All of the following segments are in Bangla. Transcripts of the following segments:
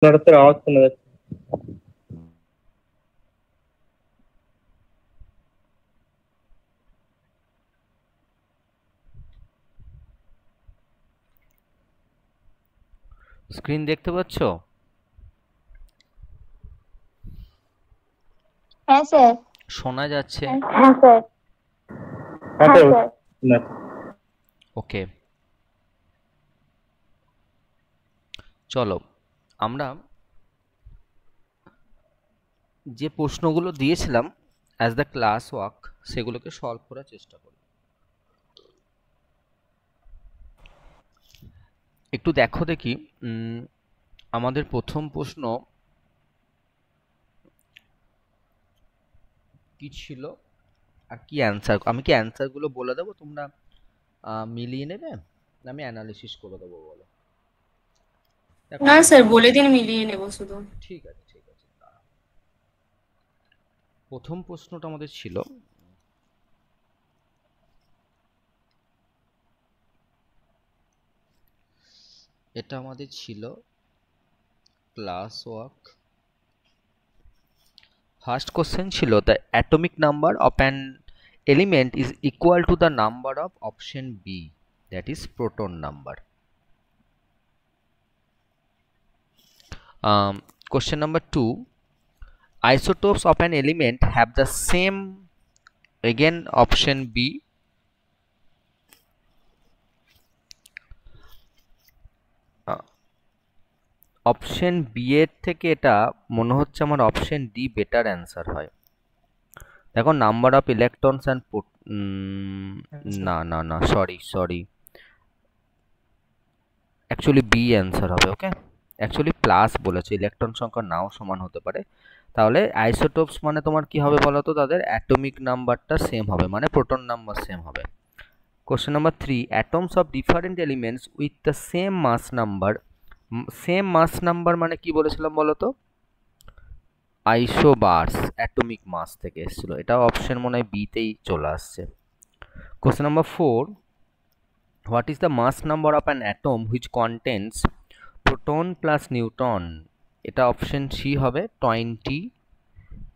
নড়াচড়ার আওয়াজ শোনা যাচ্ছে। স্ক্রিন দেখতে পাচ্ছ? হ্যাঁ স্যার। শোনা যাচ্ছে? হ্যাঁ স্যার। হ্যাঁ হ্যাঁ স্যার, স্যার। শোনা ওকে, চলো আমরা যে প্রশ্নগুলো দিয়েছিলাম অ্যাজ দ্য ক্লাস ওয়ার্ক সেগুলোকে সলভ করার চেষ্টা করি। একটু দেখো দেখি। আমাদের প্রথম প্রশ্ন কি ছিল আর কি অ্যান্সার, আমি কি অ্যান্সারগুলো বলে দেবো, তোমরা মিলিয়ে নেবে না আমি অ্যানালিসিস করে দেবো বলো? দেখো, না স্যার, বলে দিন, মিলিয়ে নেব শুধু। ঠিক আছে ঠিক আছে, দাঁড়াও। প্রথম প্রশ্নটা আমাদের ছিল, এটা আমাদের ছিল ক্লাস ওয়ার্ক। ফার্স্ট কোশ্চেন ছিল the atomic number of an element is equal to the number of option B, that is proton number. Question number 2, isotopes of an element have the same, again option B. Option B এর থেকে এটা মনে হচ্ছে আমার অপশন ডি বেটার অ্যান্সার হয়। দেখো, নাম্বার অফ ইলেকট্রনস অ্যান্ড না না না, sorry sorry, actually B answer হবে। ওকে, অ্যাকচুয়ালি প্লাস বলেছে, ইলেকট্রন সংখ্যা নাও সমান হতে পারে। তাহলে আইসোটোপস মানে তোমার কি হবে বলো তো, তাদের অ্যাটমিক নাম্বারটা সেম হবে, মানে প্রোটন নাম্বার সেম হবে। Question number 3, atoms of different elements with the same mass number, same mass number মানে কি বলেছিলাম বলো তো? আইসোবার্স, অ্যাটমিক মাস থেকে এসেছিল, এটা অপশন মনে হয় বি তেই চলে আসছে। Question number 4, what is the mass number of an atom which contains proton plus neutron? এটা অপশন সি হবে, 20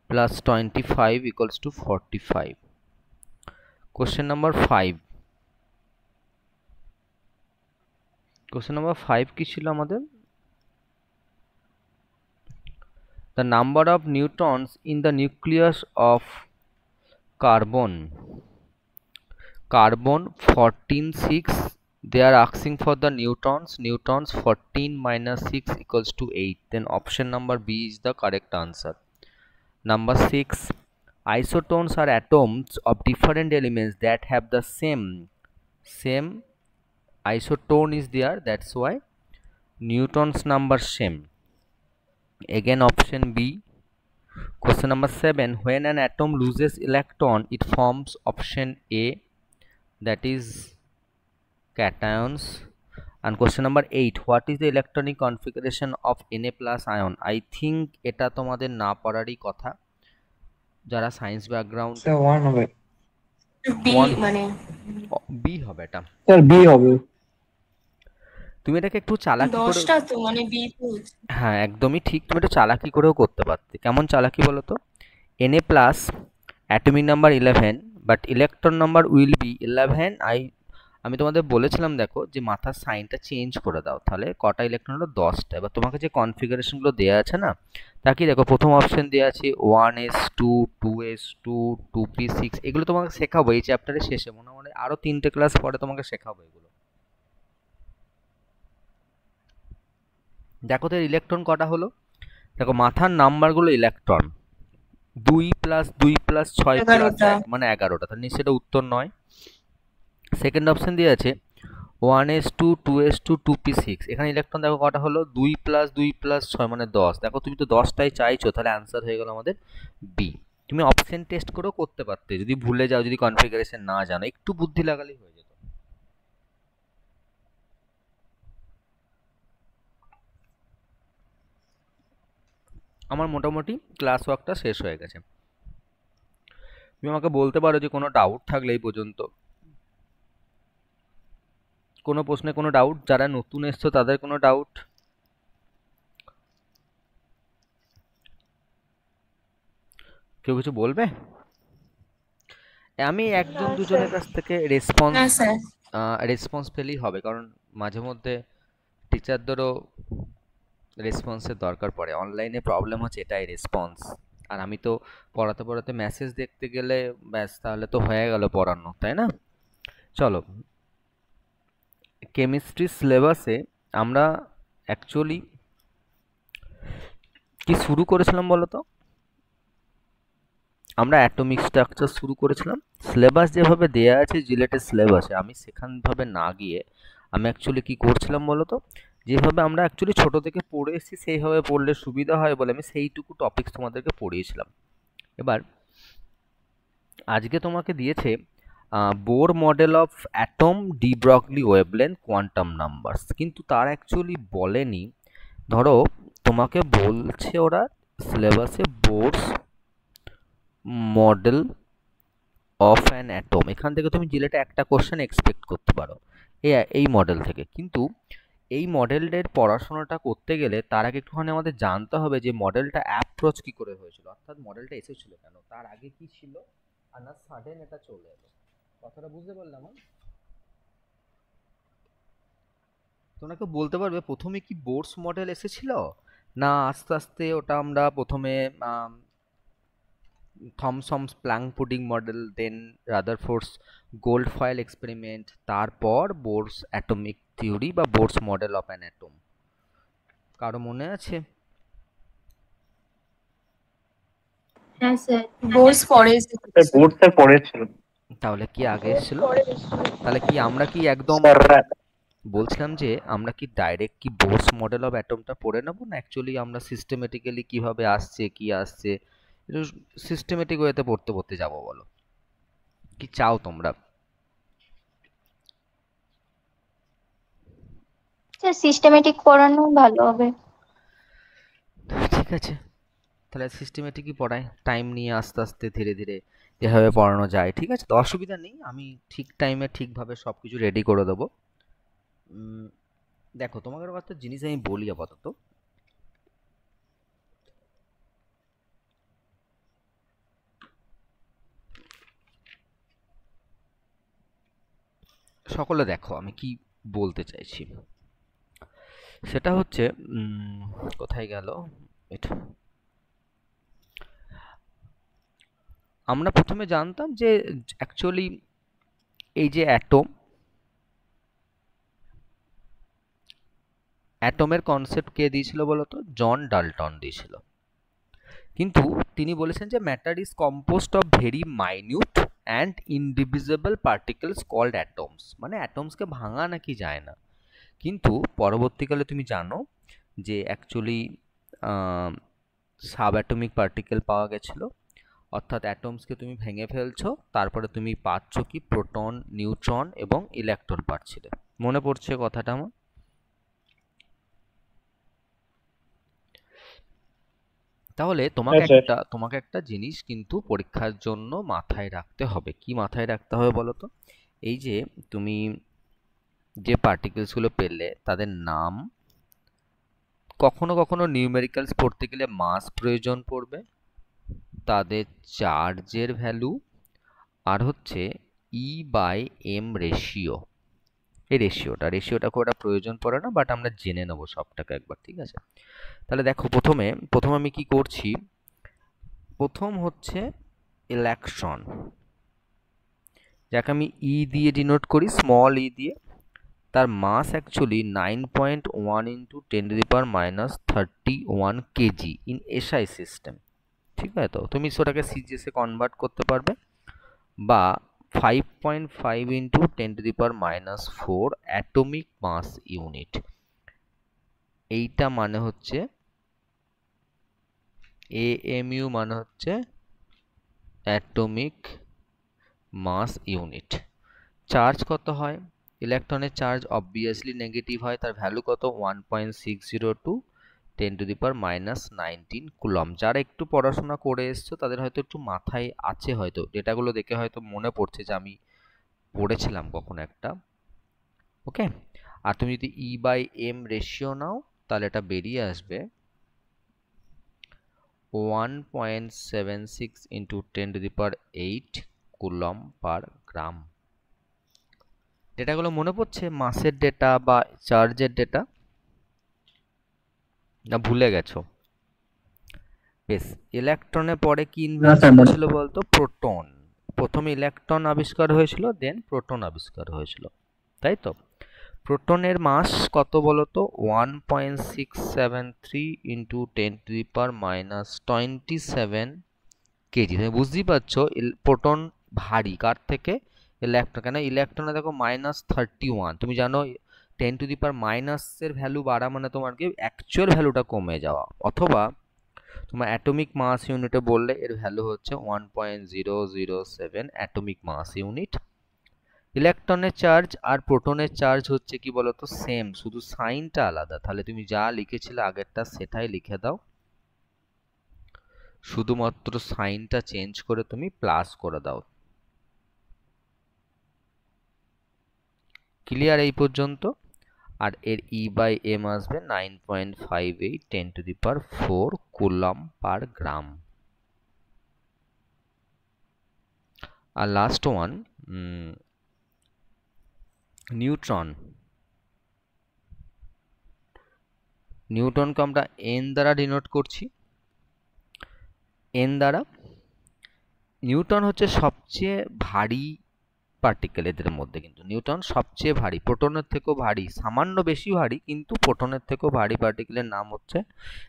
plus 25 equals to 45. Question number 5, question number 5 কি ছিল আমাদের? The number of neutrons in the nucleus of carbon, 14 6, they are asking for the neutrons 14 minus 6 equals to 8, then option number B is the correct answer. Number 6, isotones are atoms of different elements that have the same isotone is there, that's why neutrons number same, again option B. Question number 7, when an atom loses electron it forms option A, that is cations. And question number 8, what is the electronic configuration of Na plus ion? I think এটা তোমাদের না পড়ারই কথা, যারা সায়েন্স ব্যাকগ্রাউন্ড। স্যার ওয়ান হবে। বি ওয়ান, মানে। বি হবে এটা। স্যার বি হবে। তুমি এটাকে একটু চালাকি করে, 10টা তো মানে বি তো। হ্যাঁ একদমই ঠিক, তুমি একটু চালাকি করেও করতে পারতে। কেমন চালাকি বলো তো? Na plus atomic number 11, but electron number will be 11। আমি তোমাদের বলেছিলাম দেখো যে মাথার সাইনটা চেঞ্জ করে দাও, তাহলে কটা ইলেকট্রন হলো? 10টা। এবার তোমাকে যে কনফিগারেশনগুলো দেওয়া আছে না, তা কি দেখো, প্রথম অপশন দেওয়া আছে 1s2, 2s2, 2p6, এগুলো তোমাকে শেখাবো এই চ্যাপ্টারের শেষে, মনে মনে আরও 3টে ক্লাস পরে তোমাকে শেখাবো এগুলো। দেখো তো ইলেকট্রন কটা হলো, দেখো মাথার নাম্বারগুলো ইলেকট্রন 2+2+6+1 11টা। মানে 11টা, তাহলে নিশ্চয়ই এটা উত্তর নয়। সেকেন্ড অপশন দিয়ে আছে 1s2, 2s2, 2p6, এখানে ইলেকট্রন দেখো কটা হলো, 2+2+6 মানে 10। দেখো তুমি তো 10টাই চাইছো, তাহলে অ্যান্সার হয়ে গেল আমাদের বি। তুমি অপশন টেস্ট করেও করতে পারতে, যদি ভুলে যাও, যদি কনফিগারেশন না জানো, একটু বুদ্ধি লাগালেই হয়ে যেত। আমার মোটামুটি ক্লাস ওয়ার্কটা শেষ হয়ে গেছে। তুমি আমাকে বলতে পারো যে কোনো ডাউট থাকলে এই পর্যন্ত, কোনো প্রশ্নে কোনো ডাউট, যারা নতুন এসছো তাদের কোনো ডাউট? কেউ কিছু বলবে? আমি একজন না দুজনের স্যার। কাছ থেকে না স্যার। রেসপন্স পেলেই হবে, কারণ মাঝে মধ্যে টিচারদেরও রেসপন্সের দরকার পড়ে। অনলাইনে প্রবলেম হচ্ছে এটাই, রেসপন্স। আর আমি তো পড়াতে পড়াতে মেসেজ দেখতে গেলে ব্যাস, তাহলে তো হয়ে গেল পড়ানো, তাই না? চলো, কেমিস্ট্রি সিলেবাসে আমরা অ্যাকচুয়ালি কি শুরু করেছিলাম বলো তো? আমরা অ্যাটমিক স্ট্রাকচার শুরু করেছিলাম। সিলেবাস যেভাবে দেয়া আছে জিলেটের সিলেবাসে, আমি সেখানভাবে না গিয়ে আমি অ্যাকচুয়ালি কি করছিলাম বলো তো? যেভাবে আমরা অ্যাকচুয়ালি ছোট থেকে পড়ে এসেছি সেইভাবে পড়লে সুবিধা হয় বলে আমি সেইটুকু টপিকস তোমাদেরকে পড়িয়েছিলাম। এবার আজকে তোমাকে দিয়েছে Bohr model of atom, de Broglie wavelength, quantum numbers, কিন্তু তার অ্যাকচুয়ালি বলেনি। ধরো তোমাকে বলছে ওরা সিলেবাসে বোরস মডেল অফ অ্যান অ্যাটম, এখান থেকে তুমি জিলেটে একটা কোশ্চেন এক্সপেক্ট করতে পারো এই মডেল থেকে। কিন্তু এই মডেলের পড়াশোনাটা করতে গেলে তার আগে একটুখানি আমাদের জানতে হবে যে মডেলটা অ্যাপ্রোচ কি করে হয়েছিল, অর্থাৎ মডেলটা এসেছিল কেন, তার আগে কি ছিল, আর না সাডেন এটা চলে এলো। কথাটা বুঝতে পারলাম? তোমরা কেউ বলতে পারবে প্রথমে কি বোরস মডেল এসেছিল, না আস্তে আস্তে ওটা আমরা প্রথমে থমসনস প্ল্যাঙ্ক পুডিং মডেল, দেন রাদারফোর্ডস গোল্ড ফয়েল এক্সপেরিমেন্ট, তারপর বোরস অ্যাটমিক থিওরি বা বোরস মডেল অফ অ্যান অ্যাটম? কারো মনে আছে? হ্যাঁ স্যার, বোর্ডস পরে এসেছে স্যার। বোর্ড স্যার পড়ে ছিল। তাহলে কি আগে এসেছিল? তাহলে কি আমরা কি একদম স্যার বলছিলাম যে আমরা কি ডাইরেক্ট কি বোরস মডেল অফ অ্যাটমটা পড়ে নেব, না অ্যাকচুয়ালি আমরা সিস্টেমেটিক্যালি কিভাবে আসছে কি আসছে একটু সিস্টেমেটিক ওয়েতে পড়তে পড়তে যাবো, বলো কি চাও তোমরা? স্যার সিস্টেমেটিক পড়ানো ভালো হবে। ঠিক আছে, তাহলে সিস্টেমেটিকই পড়াই, টাইম নিয়ে আস্তে আস্তে ধীরে ধীরে যেভাবে পড়ানো যায়। ঠিক আছে, তো অসুবিধা নেই, আমি ঠিক টাইমে ঠিকভাবে সব কিছু রেডি করে দেবো। দেখো তোমাকে একটা জিনিস আমি বলি আপাতত। সকলে দেখো আমি কি বলতে চাইছি, সেটা হচ্ছে কোথায় গেল এটা। আমরা প্রথমে জানতাম যে অ্যাকচুয়ালি এই যে অ্যাটমের কনসেপ্ট কে দিয়েছিল বলতো? জন ডাল্টন দিয়েছিল। কিন্তু তিনি বলেছেন যে matter is composed of very minute and indivisible particles called atoms, মানে অ্যাটমসকে ভাঙা নাকি যায় না। কিন্তু পরবর্তীকালে তুমি জানো যে অ্যাকচুয়ালি সাব অ্যাটমিক পার্টিকেল পাওয়া গেছিলো, অর্থাৎ অ্যাটমসকে তুমি ভেঙে ফেলছো, তারপরে তুমি পাচ্ছ কি প্রোটন, নিউট্রন এবং ইলেকট্রন পাচ্ছিলে। মনে পড়ছে কথাটা আমার? তাহলে তোমাকে একটা জিনিস কিন্তু পরীক্ষার জন্য মাথায় রাখতে হবে। কি মাথায় রাখতে হবে বলো তো? এই যে তুমি যে পার্টিকেলসগুলো পেলে তাদের নাম, কখনো কখনো নিউমেরিক্যালস পড়তে গেলে মাস প্রয়োজন পড়বে, তাদের চার্জের ভ্যালু, আর হচ্ছে E/m রেশিও। এই রেশিওটা খুব একটা প্রয়োজন পড়ে না, বাট আমরা জেনে নেবো সবটাকে একবার, ঠিক আছে? তাহলে দেখো প্রথমে আমি কি করছি, প্রথম হচ্ছে ইলেকট্রন, যাকে আমি ই দিয়ে ডিনোট করি, স্মল ই দিয়ে। তার মাস actually 9.1 into 10⁻31 KG in SI system. ঠিক আছে, তো তুমি সেটাকে সিজিএসে কনভার্ট করতে পারবে, বা 5.5 ইন্টু 10⁻⁻4 অ্যাটমিক মাস ইউনিট। এইটা মানে হচ্ছে এএমইউ, মানে হচ্ছে অ্যাটমিক মাস ইউনিট। চার্জ কত হয়? ইলেকট্রনের চার্জ অবভিয়াসলি নেগেটিভ হয়, তার ভ্যালু কত? 1.602 10⁻⁻19 কুলম। যারা একটু পড়াশোনা করে এসছো তাদের হয়তো একটু মাথায় আছে, হয়তো ডেটাগুলো দেখে হয়তো মনে পড়ছে যে আমি পড়েছিলাম কখনো একটা। ওকে, আর তুমি যদি E/m রেশিও নাও তাহলে এটা বেরিয়ে আসবে 1.76 into 10 to the power 8 coulomb per গ্রাম। ডেটাগুলো মনে পড়ছে? মাসের ডেটা বা চার্জের ডেটা, না ভুলে গেছো? বেশ, ইলেকট্রনের পরে কি ইনভেনশন ছিল বলতো? প্রোটন। প্রথমে ইলেকট্রন আবিষ্কার হয়েছিল, দেন প্রোটন আবিষ্কার হয়েছিল, তাই তো? প্রোটনের মাস কত বলতো? 1.673 into 10 to the power minus 27 KG. তুমি বুঝতেই পারছো প্রোটন ভারী কার থেকে? ইলেকট্রন। কেন ইলেকট্রনে দেখো -31, তুমি জানো 10 টু দি পাওয়ার মাইনাসের ভ্যালু বাড়া মানে তোমার কি অ্যাকচুয়াল ভ্যালুটা কমে যাওয়া, অথবা তোমার অ্যাটমিক মাস ইউনিটে বললে এর ভ্যালু হচ্ছে 1.007 অ্যাটমিক মাস ইউনিট। ইলেকট্রনের চার্জ আর প্রোটনের চার্জ হচ্ছে কি বলতো? সেম, শুধু সাইনটা আলাদা। তাহলে তুমি যা লিখেছিলে আগেরটা সেটাই লিখে দাও, শুধুমাত্র সাইনটা চেঞ্জ করে তুমি প্লাস করে দাও। ক্লিয়ার এই পর্যন্ত? আর এর E/m আসবে 9.58 10 to the power 4 coulomb per gram. আর লাস্ট ওয়ান, নিউট্রন। নিউটনকে আমরা n দ্বারা ডিনোট করছি, n দ্বারা। নিউটন হচ্ছে সবচেয়ে ভারী পার্টিকেল এদের মধ্যে, কিন্তু নিউটন সবচেয়ে ভারী, প্রোটনের থেকেও ভারী, সামান্য বেশি ভারী, কিন্তু প্রোটনের থেকেও ভারী পার্টিকেলের নাম হচ্ছে,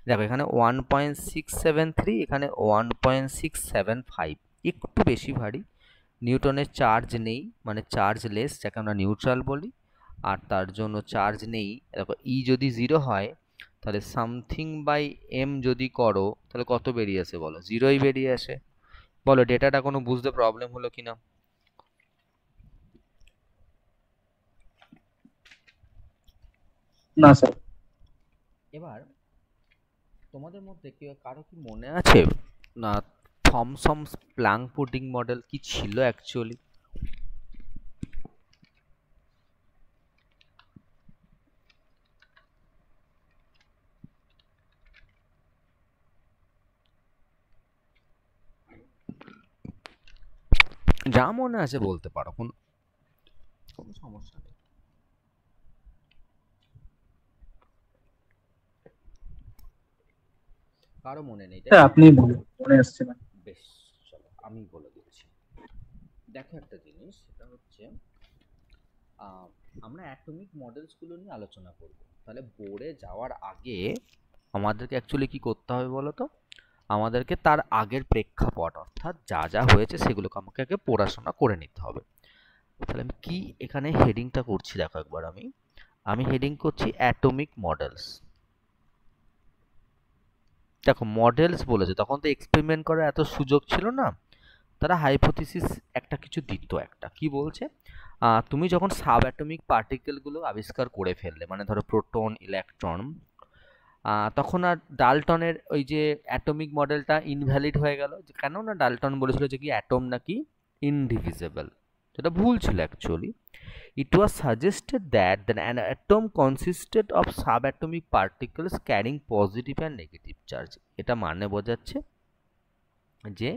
দেখো এখানে 1.673, এখানে 1.675, একটু বেশি ভারী। নিউটনের চার্জ নেই, মানে চার্জলেস, যাকে আমরা নিউট্রাল বলি, আর তার জন্য চার্জ নেই। দেখো ই যদি 0 হয় তাহলে সামথিং বাই এম যদি করো তাহলে কত বেরিয়ে আসে বলো? 0ই বেরিয়ে আসে। বলো ডেটাটা কোনো বুঝতে প্রবলেম হলো কিনা? না স্যার। এবার তোমাদের মধ্যে কেউ কারো কি মনে আছে না থমসন প্ল্যাঙ্ক পুডিং মডেল কি ছিল অ্যাকচুয়ালি? যা মনে আছে বলতে পারো, কোনো সমস্যা নেই। কারো মনে নেই? আপনি বলুন, মনে আসছে না। বেশ, চলো আমি বলে দিচ্ছি। দেখো একটা জিনিস, সেটা হচ্ছে আমরা অ্যাটমিক মডেলসগুলো নিয়ে আলোচনা করব। তাহলে বোর্ডে যাওয়ার আগে আমাদেরকে অ্যাকচুয়ালি কি করতে হবে বলো তো? আমাদেরকে তার আগের প্রেক্ষাপট, অর্থাৎ যা যা হয়েছে সেগুলোকে আমাকে আগে পড়াশোনা করে নিতে হবে। তাহলে আমি কি এখানে হেডিংটা করছি দেখো একবার, আমি হেডিং করছি অ্যাটমিক মডেলস। দেখো মডেলস বলেছে, তখন তো এক্সপেরিমেন্ট করার এত সুযোগ ছিল না, তারা হাইপোথিসিস একটা কিছু দিত। একটা কি বলছে, তুমি যখন সাব অ্যাটমিক পার্টিকেলগুলো আবিষ্কার করে ফেললে, মানে ধরো প্রোটন, ইলেকট্রন, তখন আর ডাল্টনের ওই যে অ্যাটমিক মডেলটা ইনভ্যালিড হয়ে গেল। কেন না ডাল্টন বলেছিল যে কি অ্যাটম নাকি ইনডিভিজিবল, যেটা ভুল ছিল actually. It was suggested that an atom consisted of subatomic particles carrying positive and negative charge. এটা মানে বোঝাচ্ছে যে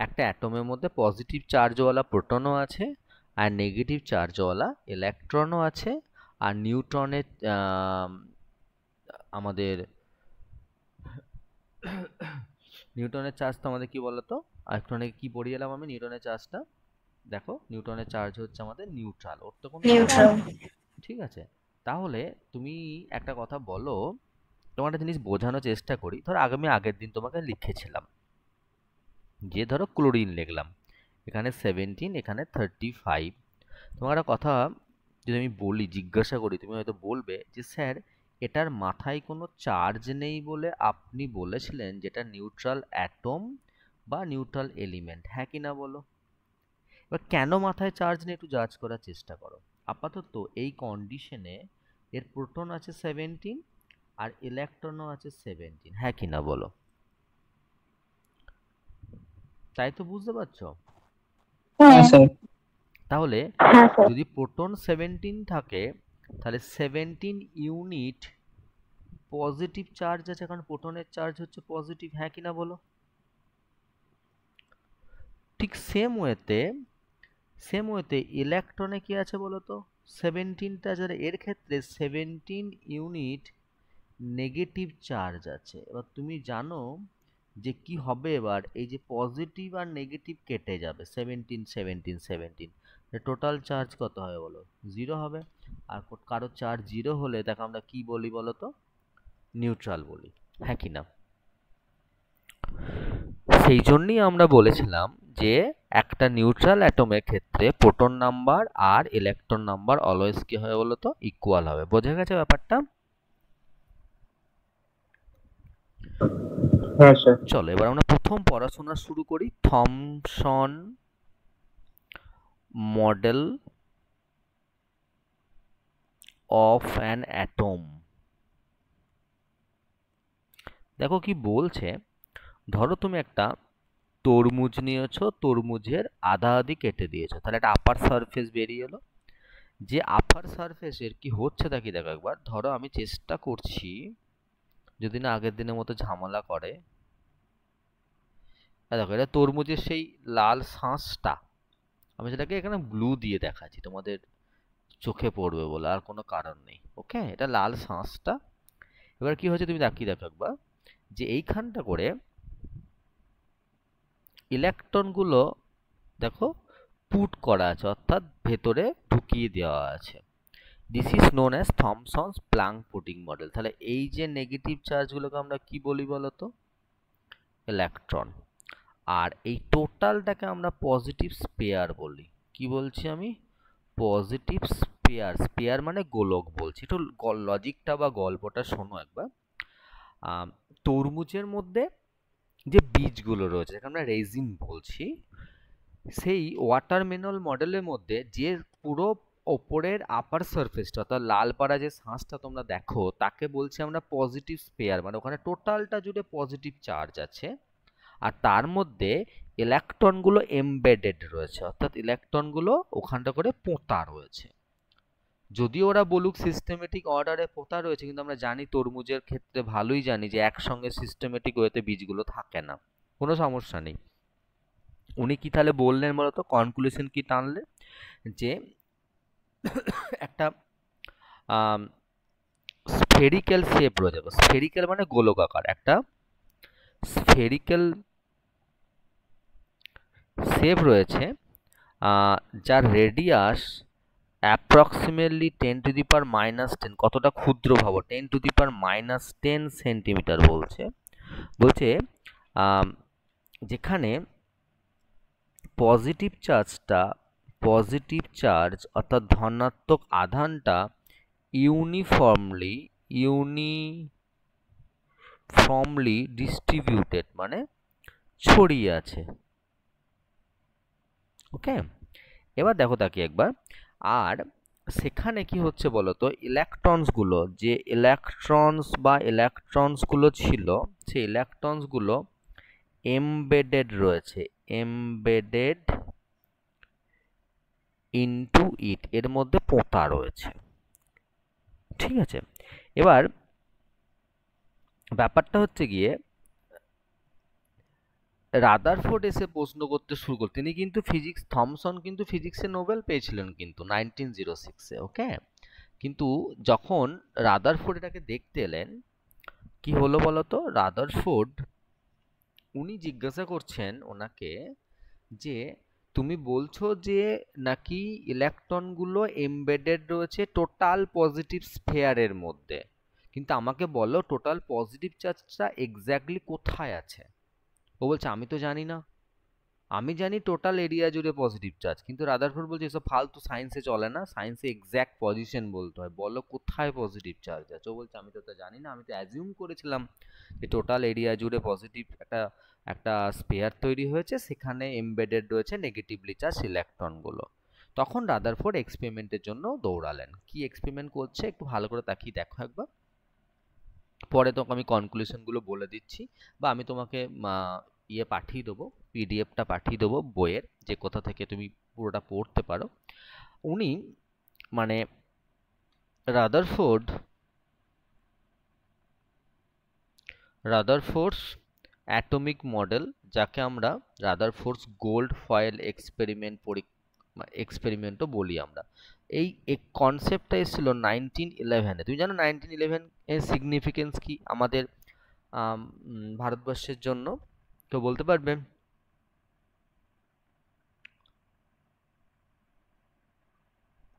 একটা অ্যাটমের মধ্যে পজিটিভ চার্জওয়ালা প্রোটনও আছে আর নেগেটিভ চার্জওয়ালা ইলেকট্রনও আছে। আর নিউট্রনের আমাদের নিউটনের চার্জ তো আমাদের কি বলতো, ইলেকট্রনে কি পড়ে এলাম আমি নিউটনের চার্জটা, দেখো নিউটনের চার্জ হচ্ছে আমাদের নিউট্রাল, ওর তো কোনো নিউট্রাল। ঠিক আছে। তাহলে তুমি একটা কথা বলো, তোমার একটা জিনিস বোঝানোর চেষ্টা করি। ধরো আমি আগের দিন তোমাকে লিখেছিলাম যে ধরো ক্লোরিন লিখলাম, এখানে 17, এখানে 35। তোমার একটা কথা যদি আমি বলি, জিজ্ঞাসা করি, তুমি হয়তো বলবে যে স্যার এটার মাথায় কোনো চার্জ নেই বলে আপনি বলেছিলেন যেটা নিউট্রাল অ্যাটম বা নিউট্রাল এলিমেন্ট, হ্যাঁ কি না বলো? এবার কেন মাথায় চার্জ নেই একটু জাজ করার চেষ্টা করো। আপাতত এই কন্ডিশনে এর প্রোটন আছে 17 আর ইলেকট্রনও আছে 17, হ্যাঁ কি না বলো? তাই তো, বুঝতে পারছো? হ্যাঁ স্যার। তাহলে যদি প্রোটন 17 থাকে তাহলে 17 ইউনিট পজিটিভ চার্জ আছে, কারণ প্রোটনের চার্জ হচ্ছে পজিটিভ, হ্যাঁ কি না বলো? ঠিক সেম ওয়েতে ইলেকট্রনে কি আছে বলো তো? 17টা, যারা এর ক্ষেত্রে 17 ইউনিট নেগেটিভ চার্জ আছে। এবার তুমি জানো যে কি হবে, এবার এই যে পজিটিভ আর নেগেটিভ কেটে যাবে, 17 টোটাল চার্জ কত হবে বলো? 0 হবে। আর কারো চার্জ 0 হলে তাকে আমরা কি বলি বলো তো? নিউট্রাল বলি, হ্যাঁ কি না? সেই জন্যই আমরা বলেছিলাম যে একটা নিউট্রাল অ্যাটমের ক্ষেত্রে প্রোটন নাম্বার আর ইলেকট্রন নাম্বার অলওয়েজ কি হবে বলো তো? ইকুয়াল হবে। বোঝা গেছে ব্যাপারটা? হ্যাঁ স্যার। চলো এবার আমরা প্রথম পড়াশোনা শুরু করি, Thomson model of an atom. দেখো কি বলছে, ধরো তুমি একটা তরমুজ নিয়েছো, তরমুজের আধা আধি কেটে দিয়েছো, তাহলে একটা আপার সারফেস বেরিয়ে এলো। যে আপার সারফেসের কি হচ্ছে তা কি দেখো একবার। ধরো আমি চেষ্টা করছি, যদি না আগের দিনের মতো ঝামেলা করে। দেখো এটা তরমুজের সেই লাল শাঁসটা, আমি সেটাকে এখানে ব্লু দিয়ে দেখাচ্ছি তোমাদের চোখে পড়বে বলে, আর কোনো কারণ নেই। ওকে, এটা লাল শাঁসটা। এবার কি হচ্ছে তুমি তাকিয়ে দেখো একবার, যে এইখানটা করে ইলেকট্রনগুলো দেখো পুট করা আছে, অর্থাৎ ভেতরে ঢুকিয়ে দেওয়া আছে। This is known as Thomson's plum pudding model. তাহলে এই যে নেগেটিভ চার্জগুলোকে আমরা কি বলি বলতো? ইলেকট্রন। আর এই টোটালটাকে আমরা পজিটিভ স্পেয়ার বলি। কি বলছি আমি? Positive spare. স্পেয়ার মানে গোলক বলছি। একটু লজিকটা বা গল্পটা শোনো একবার। তরমুজের মধ্যে যে বীজগুলো রয়েছে, যেটা আমরা রেজিন বলছি, সেই ওয়াটারমেলন মডেলের মধ্যে যে পুরো ওপরের আপার সারফেসটা, অর্থাৎ লাল পাড়া যে শাঁসটা তোমরা দেখো, তাকে বলছি আমরা পজিটিভ স্পেয়ার। মানে ওখানে টোটালটা জুড়ে পজিটিভ চার্জ আছে, আর তার মধ্যে ইলেকট্রনগুলো এমবেডেড রয়েছে, অর্থাৎ ইলেকট্রনগুলো ওখানটা করে পোঁতা রয়েছে। যদিও ওরা বলুক সিস্টেমেটিক অর্ডারে পোঁতা রয়েছে, কিন্তু আমরা জানি তরমুজের ক্ষেত্রে ভালোই জানি যে একসঙ্গে সিস্টেমেটিক ওয়েতে বীজগুলো থাকে না, কোনো সমস্যা নেই। উনি কি তাহলে বললেন বলতো, কনক্লুশন কি টানলেন, যে একটা স্ফেরিক্যাল শেপ রয়েছে। স্ফেরিক্যাল মানে গোলকাকার, একটা স্ফেরিক্যাল শেপ রয়েছে, যার রেডিয়াস অ্যাপ্রক্সিমেটলি 10⁻⁻10। কতটা ক্ষুদ্র ভাবো, 10⁻⁻10 সেন্টিমিটার বলছে। যেখানে পজিটিভ চার্জ অর্থাৎ ধনাত্মক আধানটা ইউনিফর্মলি ডিস্ট্রিবিউটেড, মানে ছড়িয়ে আছে। ওকে, এবার দেখো তাকে একবার। আর সেখানে কি হচ্ছে বলতো, ইলেকট্রনসগুলো ছিল, সেই ইলেকট্রনসগুলো এমবেডেড রয়েছে, এমবেডেড ইনটু ইট, এর মধ্যে পোঁতা রয়েছে। ঠিক আছে, এবার ব্যাপারটা হচ্ছে গিয়ে, রাদারফোর্ড এসে প্রশ্ন করতে শুরু করল। তিনি কিন্তু থমসন কিন্তু ফিজিক্সে নোবেল পেয়েছিলেন কিন্তু 1906-এ। ওকে, কিন্তু যখন রাদারফোর্ড এটাকে দেখতে এলেন, কি হলো বলতো, রাদারফোর্ড উনি জিজ্ঞাসা করছেন ওনাকে, যে তুমি বলছো যে নাকি ইলেকট্রনগুলো এমবেডেড রয়েছে টোটাল পজিটিভ স্ফিয়ারের মধ্যে, কিন্তু আমাকে বলো টোটাল পজিটিভ চার্জটা এক্স্যাক্টলি কোথায় আছে। ও বলছে আমি তো জানি না, আমি জানি টোটাল এরিয়া জুড়ে পজিটিভ চার্জ। কিন্তু রাদারফোর্ড বলছে এসব ফালতু সায়েন্সে চলে না, সায়েন্সে এক্স্যাক্ট পজিশন বলতে হয়, বলো কোথায় পজিটিভ চার্জ আছে। ও বলছে আমি তো তা জানি না, আমি তো অ্যাজিউম করেছিলাম যে টোটাল এরিয়া জুড়ে পজিটিভ একটা স্পেয়ার তৈরি হয়েছে, সেখানে এমবেডেড রয়েছে নেগেটিভলি চার্জ ইলেকট্রনগুলো। তখন রাদারফোর্ড এক্সপেরিমেন্টের জন্য দৌড়ালেন। কি এক্সপেরিমেন্ট করছে একটু ভালো করে তাকিয়ে দেখো একবার, পরে তোমাকে আমি কনক্লুশনগুলো বলে দিচ্ছি, বা আমি তোমাকে পাঠিয়ে দেবো, পিডিএফটা পাঠিয়ে দেবো বইয়ের, যে কোথা থেকে তুমি পুরোটা পড়তে পারো। উনি মানে রাদারফোর্ড রাদারফোর্ডস অ্যাটমিক মডেল, যাকে আমরা রাদারফোর্ডস গোল্ড ফয়েল এক্সপেরিমেন্টও বলি আমরা। এই কনসেপ্টটা এসেছিল 1911-এ। তুমি জানো 1911 এর সিগনিফিকেন্স কি আমাদের ভারতবর্ষের জন্য? কেউ বলতে পারবে?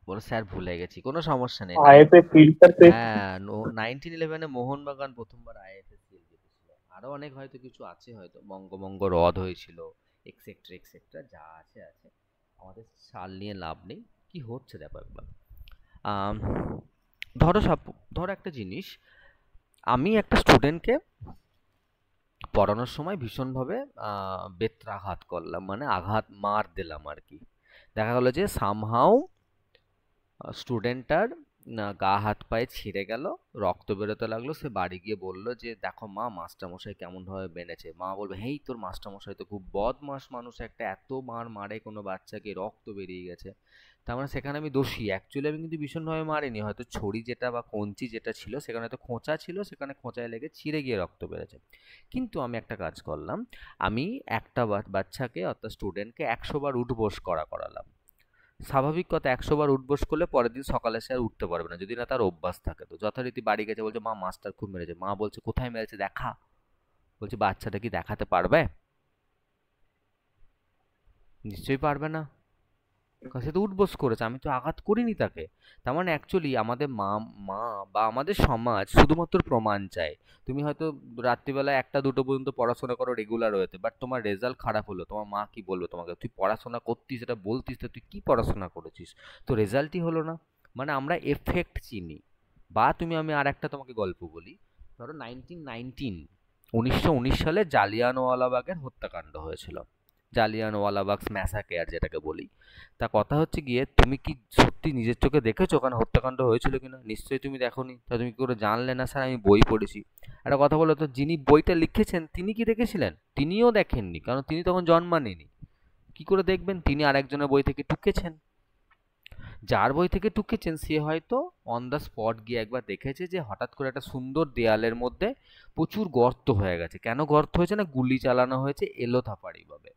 বলো স্যার ভুলে গেছি, কোনো সমস্যা নেই। IFA filter test. হ্যাঁ, 1911-এ মোহনবাগান প্রথমবার আইএফএ সিল জিতেছিল। আরো অনেক হয়তো কিছু আছে, হয়তো বঙ্গভঙ্গ রদ হয়েছিল, এক্সেট্রা এক্সেট্রা, যা আছে আছে। আমাদের সাল নিয়ে লাভ নেই, কি হচ্ছে দেখো একবার। ধরো একটা জিনিস, আমি একটা স্টুডেন্টকে পড়ানোর সময় ভীষণভাবে বেত্রাঘাত করলাম, মানে মার দিলাম আর কি। দেখা গেলো যে সামহাউ স্টুডেন্টটার গা হাত পায়ে ছিঁড়ে গেল, রক্ত বেরোতে লাগলো। সে বাড়ি গিয়ে বললো যে দেখো মা, মাস্টারমশাই কেমনভাবে মেরেছে। মা বলবে, হেই তোর মাস্টারমশাই তো খুব বদমাস মানুষ, একটা এত মারে কোনো বাচ্চাকে, রক্ত বেরিয়ে গেছে। তার মানে সেখানে আমি দোষী। অ্যাকচুয়ালি আমি কিন্তু ভীষণভাবে মারিনি, হয়তো ছড়ি যেটা বা কঞ্চি যেটা ছিল সেখানে হয়তো খোঁচা ছিল, সেখানে খোঁচায় লেগে ছিঁড়ে গিয়ে রক্ত বেরোছে। কিন্তু আমি একটা কাজ করলাম, আমি একটা বাচ্চাকে অর্থাৎ স্টুডেন্টকে 100 বার উঠবোস করালাম। স্বাভাবিক কথা, 100 বার উঠবোস করলে পরের দিন সকালে সে আর উঠতে পারবে না, যদি না তার অভ্যাস থাকে। তো যথারীতি বাড়ি গেছে, বলছে মা মাস্টার খুব মেরেছে। মা বলছে কোথায় মেরেছে দেখা। বলছে বাচ্চাটা কি দেখাতে পারবে? নিশ্চয়ই পারবে না, কারণ সে তো উঠবোস করেছে, আমি তো আঘাত করিনি তাকে। তার মানে অ্যাকচুয়ালি আমাদের মা মা বা আমাদের সমাজ শুধুমাত্র প্রমাণ চায়। তুমি হয়তো রাত্রিবেলা 1টা 2টো পর্যন্ত পড়াশোনা করো রেগুলার ওয়েতে, বাট তোমার রেজাল্ট খারাপ হলো, তোমার মা কি বলবে তোমাকে? তুই পড়াশোনা করতিস, এটা বলতিস, তো তুই কি পড়াশোনা করেছিস, তো রেজাল্টই হলো না। মানে আমরা এফেক্ট চিনি। বা আমি আর একটা তোমাকে গল্প বলি। ধরো 1919 সালে জালিয়ানওয়ালাবাগের হত্যাকাণ্ড হয়েছিল, জালিয়ানওয়ালাবাগ ম্যাসাকেয়ার যেটাকে বলি। তা কথা হচ্ছে গিয়ে, তুমি কি সত্যি নিজের চোখে দেখেছো ওখানে হত্যাকাণ্ড হয়েছিল কিনা? নিশ্চয়ই তুমি দেখোনি। তা তুমি কি করে জানলে না স্যার আমি বই পড়েছি? একটা কথা বলো তো, যিনি বইটা লিখেছেন তিনি কি দেখেছিলেন? তিনিও দেখেননি, কারণ তিনি তখন জন্মাননি। কি করে দেখবেন? তিনি আরেকজনের বই থেকে টুকেছেন। যার বই থেকে টুকেছেন সে হয়তো অন দ্য স্পট গিয়ে একবার দেখেছে যে হঠাৎ করে একটা সুন্দর দেয়ালের মধ্যে প্রচুর গর্ত হয়ে গেছে। কেন গর্ত হয়েছে? না গুলি চালানো হয়েছে এলোথাপাড়ি ভাবে,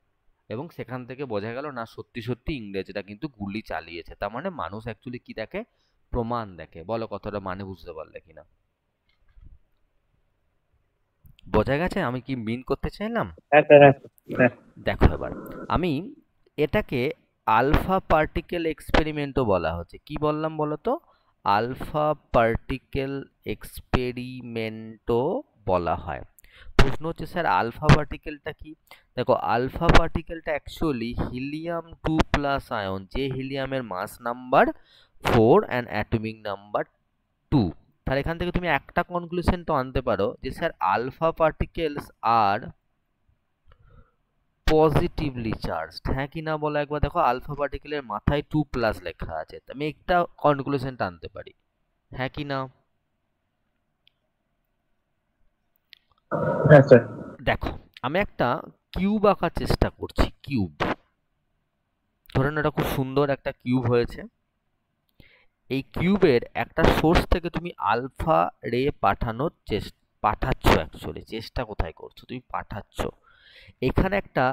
এবং সেখান থেকে বোঝা গেল না সত্যি সত্যি ইংরেজরা কিন্তু গুলি চালিয়েছে। তার মানে মানুষ অ্যাকচুয়ালি কি দেখে? প্রমাণ দেখে। বলো কথাটা মানে বুঝতে পারলে কিনা? বোঝা গেছে আমি কি মিন করতে চাইলাম? হ্যাঁ স্যার, হ্যাঁ হ্যাঁ। দেখো এবার, আমি এটাকে আলফা পার্টিকেল এক্সপেরিমেন্টও বলা হচ্ছে। কি বললাম বলো তো? আলফা পার্টিকেল এক্সপেরিমেন্টও বলা হয়। প্রশ্ন হচ্ছে স্যার আলফা পার্টিকেলটা কি? দেখো, আলফা পার্টিকেলটা অ্যাকচুয়ালি হিলিয়াম 2+ আয়ন, যে হিলিয়ামের মাস নাম্বার 4 অ্যান্ড অ্যাটমিক নাম্বার 2। তাহলে এখান থেকে তুমি একটা কনক্লুশন তো আনতে পারো যে স্যার আলফা পার্টিকেলস আর পজিটিভলি চার্জড। হ্যাঁ কি না বলো একবার। দেখো আলফা পার্টিকেলের মাথায় 2+ লেখা আছে, আমি একটা কনক্লুশন টানতে পারি। হ্যাঁ কি না? হ্যাঁ স্যার। দেখো, আমি একটা কিউব আঁকার চেষ্টা করছি। কিউব, ধরেন এটা খুব সুন্দর একটা কিউব হয়েছে। এই কিউবের একটা সোর্স থেকে তুমি আলফা রে পাঠাচ্ছ। অ্যাকচুয়ালি চেষ্টা কোথায় করছো? তুমি পাঠাচ্ছ। এখানে একটা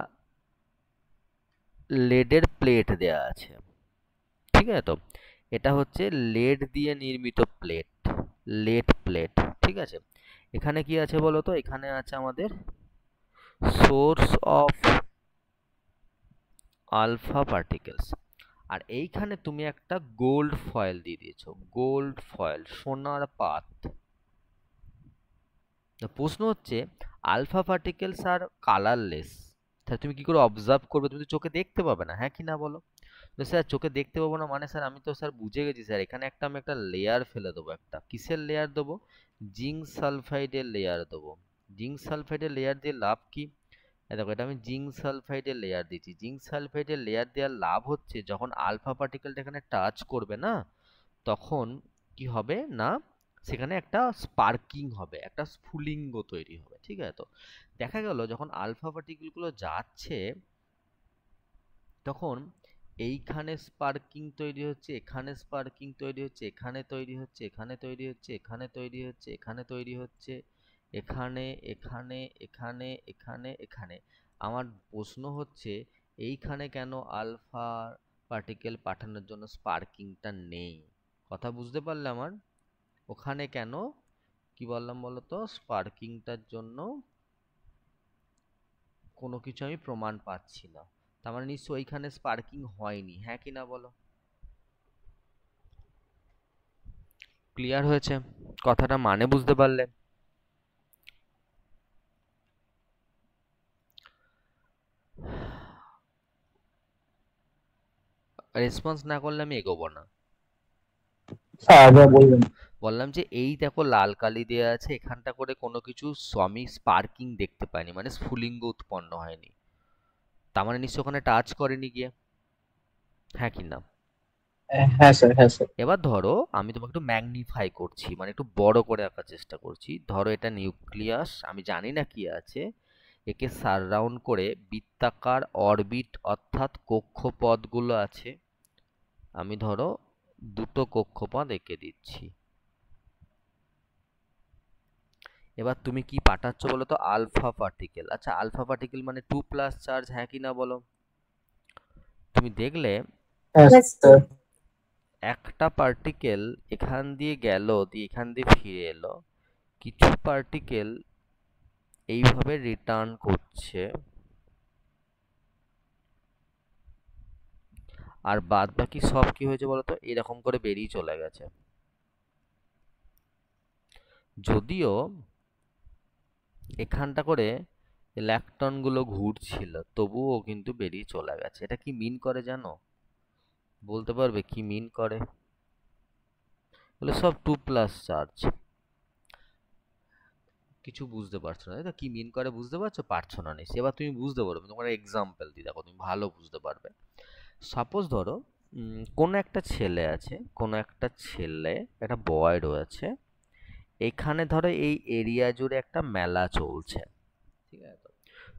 লেডের প্লেট দেয়া আছে, ঠিক আছে? তো এটা হচ্ছে লেড দিয়ে নির্মিত প্লেট, লেড প্লেট, ঠিক আছে? এখানে কি আছে বলো তো? এখানে আছে আমাদের সোর্স অফ আলফা পার্টিকেলস, আর এইখানে তুমি একটা গোল্ড ফয়েল দিয়ে দিয়েছো। গোল্ড ফয়েল, সোনার পাত। প্রশ্ন হচ্ছে আলফা পার্টিকেলস আর কালারলেস, তাহলে তুমি কি করে অবজার্ভ করবে? তুমি তো চোখে দেখতে পাবে না। হ্যাঁ কি না বলো? তো স্যার চোখে দেখতে পাবো না মানে স্যার আমি তো স্যার বুঝে গেছি স্যার, এখানে আমি একটা লেয়ার ফেলে দেবো। একটা কিসের লেয়ার দেবো? জিঙ্ক সালফাইডের লেয়ার দেবো। জিঙ্ক সালফাইডের লেয়ার দিয়ে লাভ কি? দেখো, এটা আমি জিঙ্ক সালফাইডের লেয়ার দিচ্ছি। জিঙ্ক সালফাইডের লেয়ার দেওয়ার লাভ হচ্ছে যখন আলফা পার্টিকেলটা এখানে টাচ করবে না, তখন কি হবে না সেখানে একটা স্পার্কিং হবে, একটা স্ফুলিঙ্গ তৈরি হবে, ঠিক আছে? তো দেখা গেল যখন আলফা পার্টিকেলগুলো যাচ্ছে তখন এইখানে স্পার্কিং তৈরি হচ্ছে, এখানে স্পার্কিং তৈরি হচ্ছে, এখানে তৈরি হচ্ছে, এখানে তৈরি হচ্ছে, এখানে তৈরি হচ্ছে, এখানে তৈরি হচ্ছে, এখানে এখানে এখানে এখানে এখানে। আমার প্রশ্ন হচ্ছে এইখানে কেন আলফা পার্টিকেল পাঠানোর জন্য স্পার্কিংটা নেই? কথা বুঝতে পারলে আমার? ওখানে কেন কি বললাম বলো তো, স্পার্কিংটার জন্য কোনো কিছু আমি প্রমাণ পাচ্ছি না। তার মানে নিশ্চয়ই ওইখানে স্পার্কিং হয়নি, হ্যাঁ কি না বলো? ক্লিয়ার হয়েছে কথাটা, মানে বুঝতে পারলে? রেসপন্স না করলে আমি এগোবো না। স্যার আবার বলবেন। বললাম যে এই দেখো লাল কালি দেওয়া আছে, এখানটা করে কোনো কিছু আমি স্পার্কিং দেখতে পাইনি, মানে স্ফুলিঙ্গ উৎপন্ন হয়নি। তার মানে নিশ্চয় ওখানে টাচ করেনি গিয়ে, হ্যাঁ কি না? হ্যাঁ স্যার, হ্যাঁ স্যার। এবার ধরো আমি তোমাকে একটু ম্যাগনিফাই করছি, মানে একটু বড় করে আঁকার চেষ্টা করছি। ধরো এটা নিউক্লিয়াস, আমি জানি না কি আছে, একে সারাউন্ড করে বৃত্তাকার অরবিট অর্থাৎ কক্ষপথগুলো আছে। আমি ধরো দুটো কক্ষপথ এঁকে দিচ্ছি। এবার তুমি কি পাঠাচ্ছ বলো তো? Alpha particle. আচ্ছা, আলফা পার্টিকেল মানে 2+ চার্জ, হ্যাঁ কি না বলো? তুমি দেখলে হ্যাঁ Yes, স্যার। একটা পার্টিকেল এখান দিয়ে গেল, দিয়ে এখান দিয়ে ফিরে এলো, কিছু পার্টিকেল এইভাবে রিটার্ন করছে, আর বাদ বাকি সব কি হয়েছে বলতো, এরকম করে বেরিয়ে চলে গেছে। যদিও এখানটা করে ইলেকট্রন গুলো ঘুরছিল, তবুও কিন্তু বেরিয়ে চলে গেছে। এটা কি মিন করে জানো? বলতে পারবে কি মিন করে? বলে সব 2+ চার্জ। কিছু বুঝতে পারছো না, তাই তো? কি মিন করে বুঝতে পারছো? পারছো না নিশ্চয়ই। এবার তুমি বুঝতে পারবে, তোমার এক্সাম্পল দিই, দেখো তুমি ভালো বুঝতে পারবে। সাপোজ ধরো কোনো একটা ছেলে আছে, কোনো একটা ছেলে, একটা বয় রয়েছে, এখানে ধরো এই এরিয়া জুড়ে একটা মেলা চলছে, ঠিক আছে? তো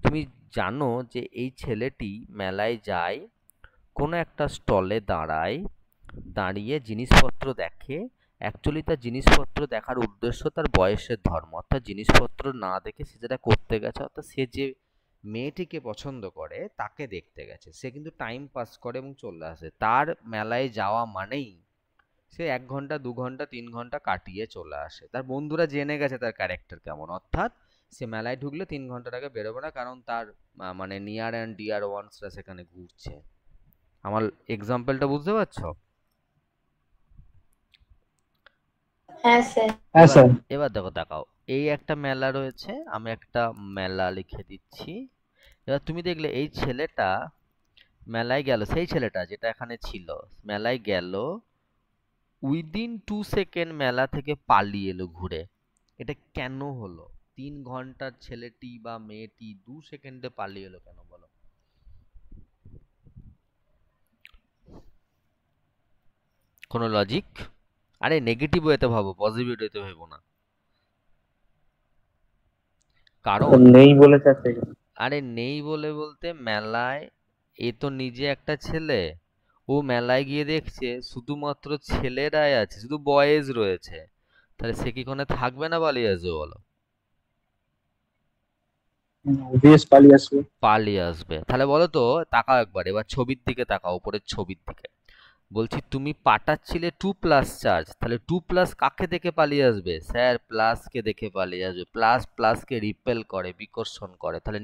তুমি জানো যে এই ছেলেটি মেলায় যায়, কোনো একটা স্টলে দাঁড়ায়, দাঁড়িয়ে জিনিসপত্র দেখে। অ্যাকচুয়ালি তার জিনিসপত্র দেখার উদ্দেশ্য তার বয়সের ধর্ম, অর্থাৎ জিনিসপত্র না দেখে সে যেটা করতে গেছে, অর্থাৎ সে যে মেয়েটিকে পছন্দ করে তাকে দেখতে গেছে। সে কিন্তু টাইম পাস করে এবং চলে আসে। তার মেলায় যাওয়া মানেই সে 1 ঘন্টা 2 ঘন্টা 3 ঘন্টা কাটিয়ে চলে আসে। তার বন্ধুরা জেনে গেছে তার ক্যারেক্টার কেমন, অর্থাৎ সে মেলায় ঢুকলে 3 ঘন্টার আগে বেরোবে না, কারণ তার মানে নিয়ার অ্যান্ড ডিয়ার ওয়ান্সরা সেখানে ঘুরছে। আমার এক্সাম্পলটা বুঝতে পারছো? হ্যাঁ স্যার। হ্যাঁ এবার স্যার। এবার দেখো, দেখাও এই একটা মেলা রয়েছে, আমি একটা মেলা লিখে দিচ্ছি। এবার তুমি দেখলে এই ছেলেটা মেলায় গেল, সেই ছেলেটা যেটা এখানে ছিল মেলায় গেল, উইদিন 2 সেকেন্ড মেলা থেকে পালিয়ে এলো ঘুরে। এটা কেন হলো? 3 ঘন্টার ছেলেটি বা মেয়েটি 2 সেকেন্ডে পালিয়ে এলো কেন বলো? কোনো লজিক? আরে নেগেটিভ ওয়েতে ভাবো, পজিটিভ ওয়েতে ভেবো না। কারণ নেই বলে স্যার থেকে। আরে নেই বলে বলতে, মেলায় এ তো নিজে একটা ছেলে, ও মেলায় গিয়ে দেখছে শুধুমাত্র ছেলেরাই আছে, শুধু বয়েজ রয়েছে, তাহলে সে কি কোনে থাকবে না পালিয়ে আসবে বলো? অবভিয়াস পালিয়ে আসবে। পালিয়ে আসবে। তাহলে বলো তো, তাকাও একবার, এবার ছবির দিকে তাকাও, উপরের ছবির দিকে। বলছি তুমি পাঠাচ্ছিলে 2+ চার্জ, তাহলে 2+ কাকে দেখে পালিয়ে আসবে? স্যার প্লাসকে দেখে পালিয়ে আসবে। প্লাস প্লাসকে রিপেল করে, বিকর্ষণ করে। তাহলে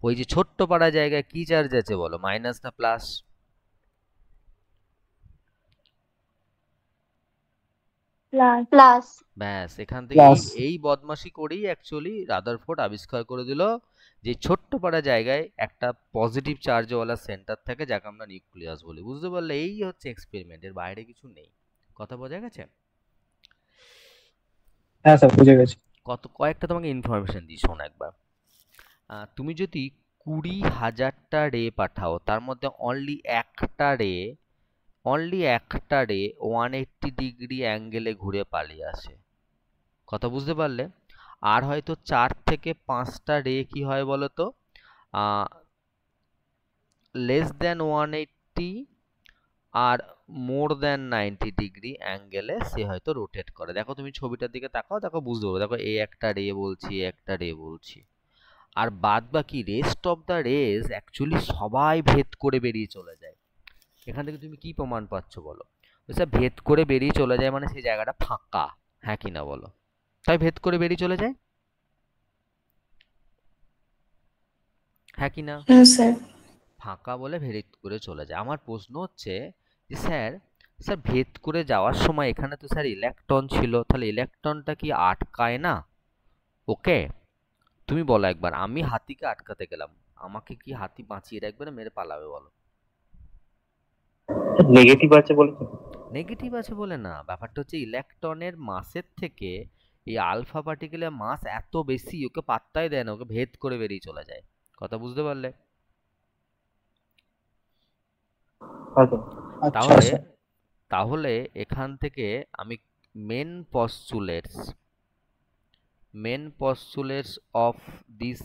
ওই যে ছোট্ট পাড়া জায়গায় কি চার্জ আছে বলো, মাইনাস না প্লাস? প্লাস। ব্যাস, এখান থেকে এই প্লাস। এই বদমাশি করেই অ্যাকচুয়ালি রাদারফোর্ড আবিষ্কার করে দিল যে ছোট্ট পাড়া জায়গায় একটা পজিটিভ চার্জওয়ালা সেন্টার থাকে, যাকে আমরা নিউক্লিয়াস বলি। বুঝতে পারলে? এই হচ্ছে এক্সপেরিমেন্ট, এর বাইরে কিছু নেই। কথা বোঝা গেছে? হ্যাঁ স্যার, বুঝে গেছি। কয়েকটা তোমাকে ইনফরমেশন দিই, শোনো একবার। তুমি যদি 20,000টা রে পাঠাও, তার মধ্যে অনলি একটা রে 180 ডিগ্রি অ্যাঙ্গেলে ঘুরে পালিয়ে আসে। কথা বুঝতে পারলে? আর হয়তো 4 থেকে 5টা রে কি হয় বলো তো, লেস দেন 180 আর মোর দ্যান 90 ডিগ্রি অ্যাঙ্গেলে সে হয়তো রোটেট করে। দেখো তুমি ছবিটার দিকে তাকাও, দেখো বুঝতে পারবে। দেখো এই একটা রে বলছি, একটা রে বলছি, আর বাদ বাকি rest of the race actually সবাই ভেদ করে বেরিয়ে চলে যায়। এখান থেকে তুমি কি প্রমাণ পাচ্ছ বলো? স্যার ভেদ করে বেরিয়ে চলে যায় মানে সেই জায়গাটা ফাঁকা, হ্যাঁ কি না বলো? তাই ভেদ করে বেরিয়ে চলে যায়, হ্যাঁ কি না? স্যার। ফাঁকা বলে ভেদ করে চলে যায়। আমার প্রশ্ন হচ্ছে যে স্যার, স্যার ভেদ করে যাওয়ার সময় এখানে তো স্যার ইলেকট্রন ছিল, তাহলে ইলেকট্রনটা কি আটকায় না? ওকে, তুমি বলো একবার, আমি হাতিকে আটকাতে গেলাম, আমাকে কি হাতি বাঁচিয়ে রাখবে না মেরে পালাবে বলো? নেগেটিভ আছে বলে তো। নেগেটিভ আছে বলে না, ব্যাপারটা হচ্ছে ইলেকট্রনের মাসের থেকে এই আলফা পার্টিকেলের মাস এত বেশি, ওকে পাত্তাই দেয় না, ওকে ভেদ করে বেরিয়ে চলে যায়। কথা বুঝতে পারলে? আচ্ছা তাহলে আচ্ছা। তাহলে এখান থেকে আমি মেন পস্টুলেটস অফ দিস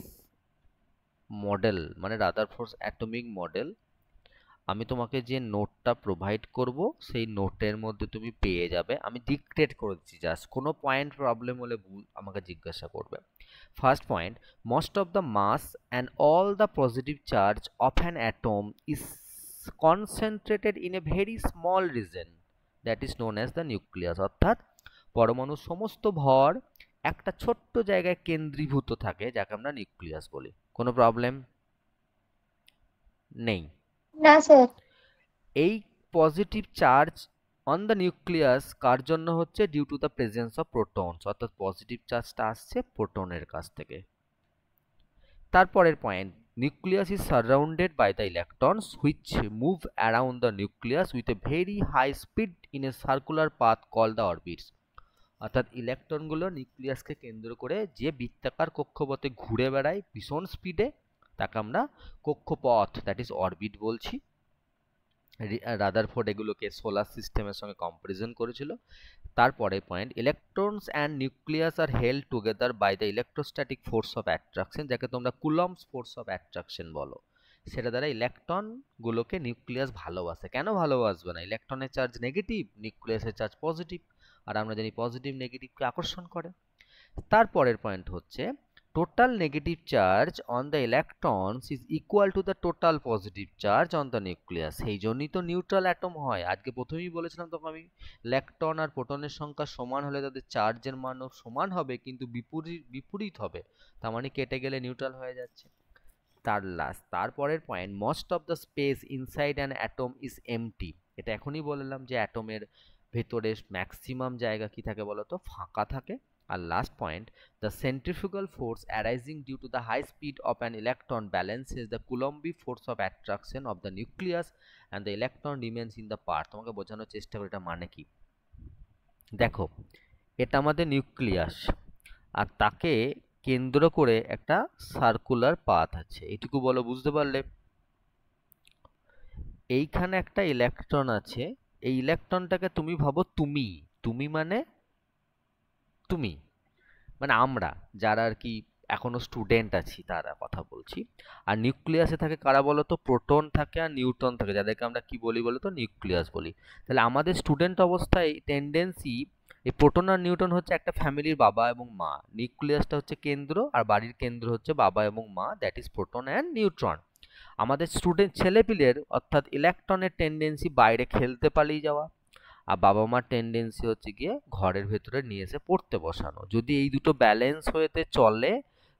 মডেল মানে রাদারফোর্ড অ্যাটমিক মডেল, আমি তোমাকে যে নোটটা প্রোভাইড করব সেই নোটের মধ্যে তুমি পেয়ে যাবে। আমি ডিকটেট করে দিচ্ছি, জাস্ট কোনো পয়েন্ট প্রবলেম হলে আমাকে জিজ্ঞাসা করবে। First point, most of the mass and all the positive charge of an atom is concentrated in a very small region that is known as the nucleus. অর্থাৎ পরমাণুর সমস্ত ভর একটা ছোট্ট জায়গায় কেন্দ্রীভূত থাকে, যাকে আমরা নিউক্লিয়াস বলি। কোনো প্রবলেম নেই? না স্যার। এই positive charge on the nucleus কার জন্য হচ্ছে? Due to the presence of protons, অর্থাৎ পজিটিভ চার্জটা আসছে প্রোটনের কাছ থেকে। তারপরের point, nucleus is surrounded by the electrons which move around the nucleus with a very high speed in a circular path call the orbits. অর্থাৎ ইলেকট্রনগুলো নিউক্লিয়াসকে কেন্দ্র করে যে বৃত্তাকার কক্ষপথে ঘুরে বেড়ায় ভীষণ স্পিডে, তাকে আমরা কক্ষপথ দ্যাট ইজ অরবিট বলছি। রাদারফোর্ড এগুলোকে সোলার সিস্টেমের সঙ্গে কম্পারিজন করেছিল। তারপরে point, electrons and nucleus are held together by the electrostatic force of attraction, যাকে তোমরা কুলম্বস ফোর্স অফ অ্যাট্রাকশন বলো। সেটা দ্বারা ইলেকট্রনগুলোকে নিউক্লিয়াস ভালোবাসে। কেন ভালোবাসবে না? ইলেকট্রনের চার্জ নেগেটিভ, নিউক্লিয়াসের চার্জ পজিটিভ, আর আমরা জানি পজিটিভ নেগেটিভকে আকর্ষণ করে। তারপরের পয়েন্ট হচ্ছে, total negative charge on the electrons is equal to the total positive charge on the nucleus। সেই জন্যই তো নিউট্রাল অ্যাটম হয়। আজকে প্রথমেই বলেছিলাম তখন আমি, ইলেকট্রন আর প্রোটনের সংখ্যা সমান হলে তাদের চার্জের মানও সমান হবে, কিন্তু বিপরীত হবে, তার মানে কেটে গেলে নিউট্রাল হয়ে যাচ্ছে। তারপরের point, most of the space inside an atom is empty. এটা এখনই বললাম যে অ্যাটমের ভেতরে ম্যাক্সিমাম জায়গা কি থাকে বলতো? ফাঁকা থাকে। আর last point, the centrifugal force arising due to the high speed of an electron balances the Coulomb force of attraction of the nucleus and the electron remains in the path। তোমাকে বোঝানোর চেষ্টা করি এটা মানে কি। দেখো, এটা আমাদের নিউক্লিয়াস, আর তাকে কেন্দ্র করে একটা সার্কুলার পাথ আছে, এইটুকু বলো, বুঝতে পারলে? এইখানে একটা ইলেকট্রন আছে, এই ইলেকট্রনটাকে তুমি ভাবো তুমি, তুমি মানে তুমি মানে আমরা যারা আর কি এখনো স্টুডেন্ট আছি তারা কথা বলছি। আর নিউক্লিয়াসে থাকে কারা বলো তো? প্রোটন থাকে আর নিউট্রন থাকে, যাদেরকে আমরা কি বলি বলো তো? নিউক্লিয়াস বলি। তাহলে আমাদের স্টুডেন্ট অবস্থায় টেন্ডেন্সি, এই প্রোটন আর নিউট্রন হচ্ছে একটা ফ্যামিলির বাবা এবং মা, নিউক্লিয়াসটা হচ্ছে কেন্দ্র, আর বাড়ির কেন্দ্র হচ্ছে বাবা এবং মা, that is proton and neutron. আমাদের স্টুডেন্ট ছেলেপিলের অর্থাৎ ইলেকট্রনের টেন্ডেন্সি বাইরে খেলতে পালিয়ে যাওয়া, আর বাবা মার টেন্ডেন্সি হচ্ছে গিয়ে ঘরের ভেতরে নিয়ে এসে পড়তে বসানো। যদি এই দুটো ব্যালেন্স হয়েতে চলে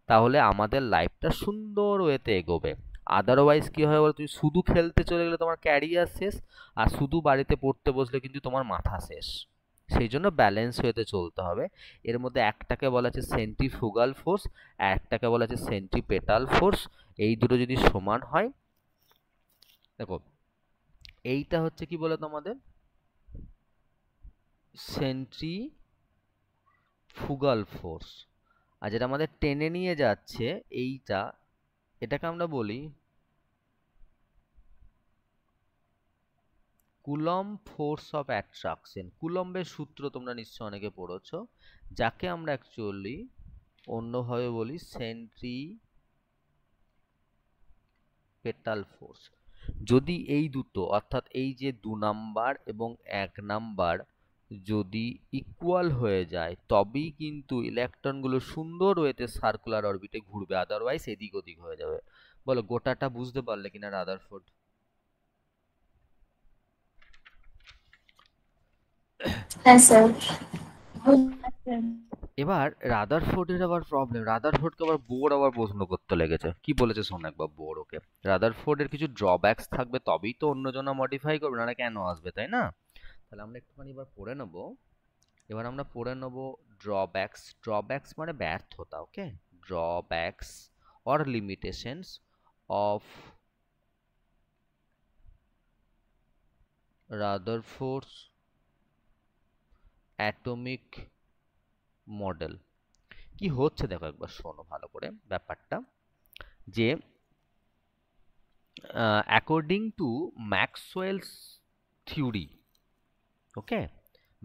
তাহলে আমাদের লাইফটা সুন্দর ওয়েতে এগোবে। আদারওয়াইজ কি হয় বলো? তুমি শুধু খেলতে চলে গেলে তোমার ক্যারিয়ার শেষ, আর শুধু বাড়িতে পড়তে বসলে কিন্তু তোমার মাথা শেষ। সেই জন্য ব্যালেন্স হয়েতে চলতে হবে। এর মধ্যে একটাকে বলা হচ্ছে সেন্ট্রিফুগাল ফোর্স, আর একটাকে বলা হচ্ছে সেন্ট্রিপেটাল ফোর্স। এই দুটো যদি সমান হয়, দেখো এইটা হচ্ছে কি বলো তোমাদের? Centrifugal force. আর যেটা আমাদের টেনে নিয়ে যাচ্ছে এইটা, এটাকে আমরা বলি কুলম্ব ফোর্স অফ অ্যাট্রাকশন। কুলম্বের সূত্র তোমরা নিশ্চয় অনেকে পড়েছো, যাকে আমরা অ্যাকচুয়ালি অন্যভাবে বলি সেন্ট্রিপেটাল ফোর্স। যদি এই দুটো অর্থাৎ এই যে 2 নাম্বার এবং 1 নাম্বার যদি ইকুয়াল হয়ে যায় তবেই কিন্তু ইলেকট্রনগুলো সুন্দর ওয়েতে সার্কুলার অরবিটে ঘুরবে, আদারওয়াইজ এদিক ওদিক হয়ে যাবে। বলো গোটাটা বুঝতে পারলে কিনা রাদারফোর্ড? হ্যাঁ স্যার। এবার রাদারফোর্ডের আবার প্রবলেম, রাদারফোর্ডকে আবার বোর আবার প্রশ্ন করতে লেগেছে। কি বলেছে শোন একবার বোর ওকে, রাদারফোর্ডের কিছু ড্রব্যাকস থাকবে তবেই তো অন্যজনা মডিফাই করবে, না কেন আসবে, তাই না? তাহলে আমরা একটুখানি এবার পড়ে নেব। এবার আমরা পড়ে নেব ড্রব্যাকস। ড্রব্যাকস মানে ব্যর্থতা, okay? Drawbacks or limitations of Rutherford's atomic model. কি হচ্ছে দেখো একবার শোনো ভালো করে ব্যাপারটা, যে according to Maxwell's theory, okay,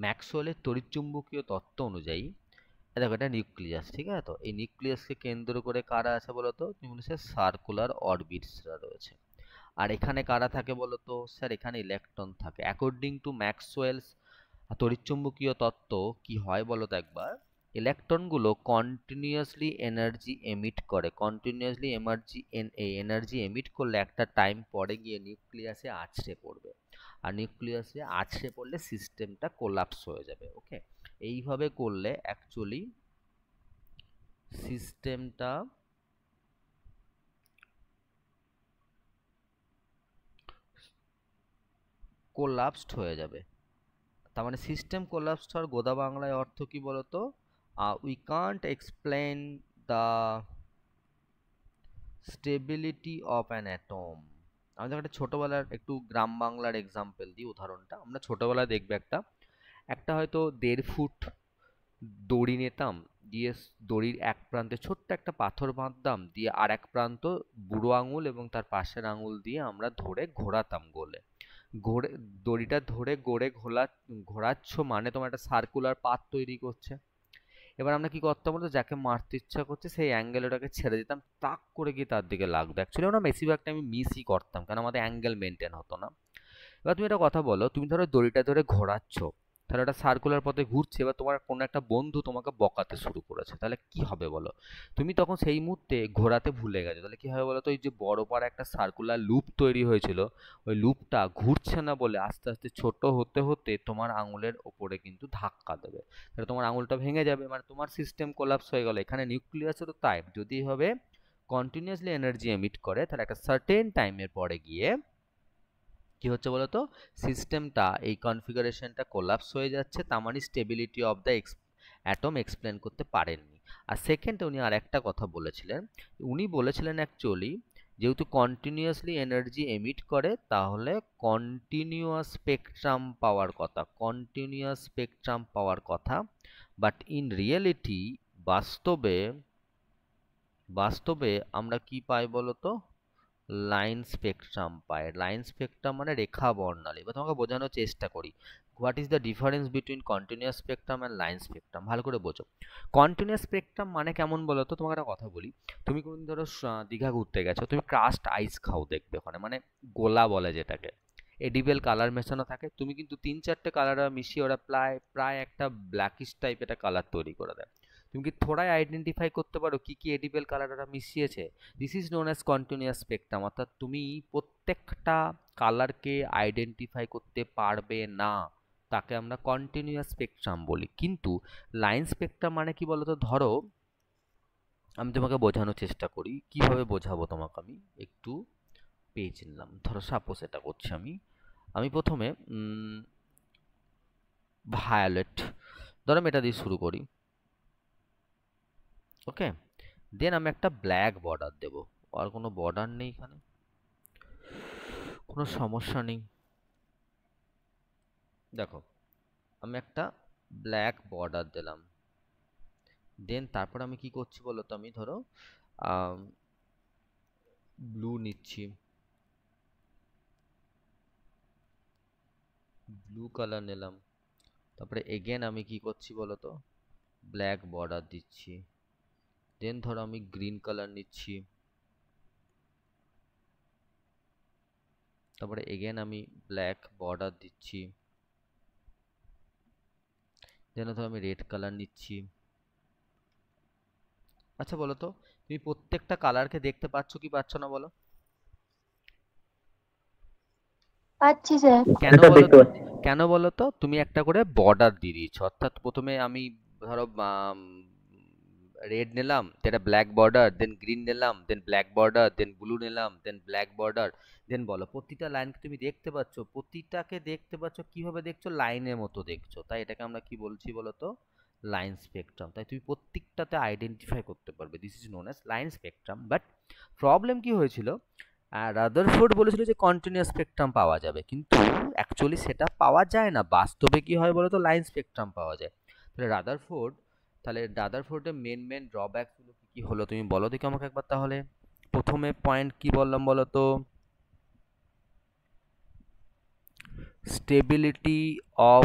ম্যাক্সওয়েলের তড়িৎচুম্বকীয় তত্ত্ব অনুযায়ী দেখো এটা নিউক্লিয়াস, ঠিক আছে? তো এই নিউক্লিয়াসকে কেন্দ্র করে কারা আছে বলো তো? তুমি বলেছে সার্কুলার অরবিটসরা রয়েছে। আর এখানে কারা থাকে বলো তো? স্যার এখানে ইলেকট্রন থাকে। অ্যাকর্ডিং টু ম্যাক্সওয়েলস তড়িৎচুম্বকীয় তত্ত্ব কি হয় বলো তো একবার? ইলেকট্রনগুলো কন্টিনিউয়াসলি এনার্জি এমিট করে, কন্টিনিউয়াসলি এনার্জি এমিট করলে একটা টাইম পরে গিয়ে নিউক্লিয়াসে আছড়ে পড়বে, আর নিউক্লিয়াসে আছড়ে পড়লে সিস্টেমটা কোলাপস হয়ে যাবে, ওকে? এইভাবে করলে অ্যাকচুয়ালি সিস্টেমটা কোলাপসড হয়ে যাবে। তার মানে সিস্টেম কোলাপসড হওয়ার গোদা বাংলায় অর্থ কি বলতো? We can't explain the stability of an atom. আমি দেখো একটা ছোটবেলার একটু গ্রাম বাংলার এক্সাম্পল দিই, উদাহরণটা। আমরা ছোটবেলায় দেখবে একটা একটা হয়তো 1.5 ফুট দড়ি নিতাম, দিয়ে দড়ির এক প্রান্তে ছোট্ট একটা পাথর বাঁধতাম, দিয়ে আর এক প্রান্ত বুড়ো আঙুল এবং তার পাশের আঙুল দিয়ে আমরা ধরে ঘোরাতাম গোলে। ঘোরে দড়িটা ধরে গোড়ে ঘোরাচ্ছ মানে তোমার একটা সার্কুলার পাথ তৈরি করছে। এবার আমরা কি করতাম বলতো? যাকে মারতে ইচ্ছা করছে সেই অ্যাঙ্গেল ওটাকে ছেড়ে দিতাম, তাক করে গিয়ে তার দিকে লাগবে। অ্যাকচুয়ালি আমরা বেশিরভাগ টাইম মিসই করতাম, কারণ আমাদের অ্যাঙ্গেল মেনটেন হতো না। এবার তুমি একটা কথা বলো, তুমি ধরো দড়িটা ধরে ঘোরাচ্ছ, তাহলে একটা সার্কুলার পথে ঘুরছে, এবার তোমার কোনো একটা বন্ধু তোমাকে বকাতে শুরু করেছে, তাহলে কি হবে বলো? তুমি তখন সেই মুহূর্তে ঘোরাতে ভুলে গেছো, তাহলে কি হবে বলো তো? ওই যে বড় পাড়া একটা সার্কুলার লুপ তৈরি হয়েছিল, ওই লুপটা ঘুরছে না বলে আস্তে আস্তে ছোট হতে হতে তোমার আঙুলের ওপরে কিন্তু ধাক্কা দেবে, তাহলে তোমার আঙুলটা ভেঙে যাবে, মানে তোমার সিস্টেম কোলাপস হয়ে গেল। এখানে নিউক্লিয়াসেরও তাই, যদি হবে কন্টিনিউয়াসলি এনার্জি এমিট করে তাহলে একটা সার্টেন টাইমের পরে গিয়ে কি হচ্ছে বলতো? সিস্টেমটা এই কনফিগারেশনটা কোলাপস হয়ে যাচ্ছে, তার মানে stability of the atom explain করতে পারেননি। আর সেকেন্ড উনি আর একটা কথা বলেছিলেন, উনি বলেছিলেন অ্যাকচুয়ালি যেহেতু কন্টিনিউয়াসলি এনার্জি এমিট করে তাহলে কন্টিনিউয়াস স্পেকট্রাম পাওয়ার কথা, কন্টিনিউয়াস স্পেকট্রাম পাওয়ার কথা। বাট ইন রিয়েলিটি বাস্তবে বাস্তবে আমরা কি পাই বলতো? লাইন স্পেকট্রাম পায়। লাইন স্পেকট্রাম মানে রেখা বর্ণালী। এবার তোমাকে বোঝানোর চেষ্টা করি, what is the difference between continuous spectrum and line spectrum, ভালো করে বোঝো। কন্টিনিউয়াস স্পেকট্রাম মানে কেমন বলো তো? তোমাকে একটা কথা বলি, তুমি কোনদিন ধরো দীঘা ঘুরতে গেছো, তুমি ক্রাস্ট আইস খাও, দেখবে ওখানে মানে গোলা বলে যেটাকে, এডিবেল কালার মেশানো থাকে। তুমি কিন্তু 3-4টে কালার মিশিয়ে ওরা প্রায় প্রায় একটা ব্ল্যাকিশ টাইপ একটা কালার তৈরি করে দেয়। তুমি কি থোড়াই আইডেন্টিফাই করতে পারো কি কি এডিবেল কালার ওরা মিশিয়েছে? This is known as continuous spectrum, অর্থাৎ তুমি প্রত্যেকটা কালারকে আইডেন্টিফাই করতে পারবে না, তাকে আমরা কন্টিনিউয়াস স্পেকট্রাম বলি। কিন্তু লাইন স্পেকট্রাম মানে কি বলতো? ধরো আমি তোমাকে বোঝানোর চেষ্টা করি, কিভাবে বোঝাবো তোমাকে, আমি একটু পেজ নিলাম, ধরো সাপোজ এটা করছি আমি। আমি প্রথমে ভায়োলেট, ধরো আমি এটা দিয়ে শুরু করি, ওকে? দেন আমি একটা ব্ল্যাক বর্ডার দেব, আর কোনো বর্ডার নেই এখানে, কোনো সমস্যা নেই। দেখো আমি একটা ব্ল্যাক বর্ডার দিলাম, দেন তারপর আমি কি করছি বলো তো? আমি ধরো ব্লু নিচ্ছি, ব্লু কালার নিলাম, তারপরে এগেন আমি কি করছি বলো তো? ব্ল্যাক বর্ডার দিচ্ছি, দেন ধরো আমি গ্রিন কালার নিচ্ছি, তারপরে এগেন আমি ব্ল্যাক বর্ডার দিচ্ছি, যেন তো আমি রেড কালার নিচ্ছি। আচ্ছা বলো তো, তুমি প্রত্যেকটা কালারকে দেখতে পাচ্ছ কি পাচ্ছ না বলো? পাচ্ছি স্যার। কেন এটা বলো দেখতে তো? পাচ্ছি। কেন বলো তো? তুমি একটা করে বর্ডার দিয়ে দিয়েছো, অর্থাৎ প্রথমে আমি ধরো রেড নিলাম, যেটা ব্ল্যাক বর্ডার, দেন গ্রিন নিলাম, দেন ব্ল্যাক বর্ডার, দেন ব্লু নিলাম, দেন ব্ল্যাক বর্ডার, দেন বলো প্রতিটা লাইনকে তুমি দেখতে পাচ্ছ, প্রতিটাকে দেখতে পাচ্ছ, কিভাবে দেখছো? লাইনের মতো দেখছো, তাই এটাকে আমরা কি বলছি বলো তো? Line spectrum. তাই তুমি প্রত্যেকটাতে আইডেন্টিফাই করতে পারবে, this is known as line spectrum. But problem কি হয়েছিল, রাদারফোর্ড বলেছিল যে কন্টিনিউয়াস স্পেকট্রাম পাওয়া যাবে, কিন্তু অ্যাকচুয়ালি সেটা পাওয়া যায় না। বাস্তবে কি হয় বলো তো? লাইন স্পেকট্রাম পাওয়া যায়। তাহলে রাদারফোর্ডের মেন ড্রব্যাকস গুলো কি কি হলো তুমি বলো দেখি আমাকে একবার। তাহলে প্রথমে পয়েন্ট কি বললাম বলো তো? স্টেবিলিটি অফ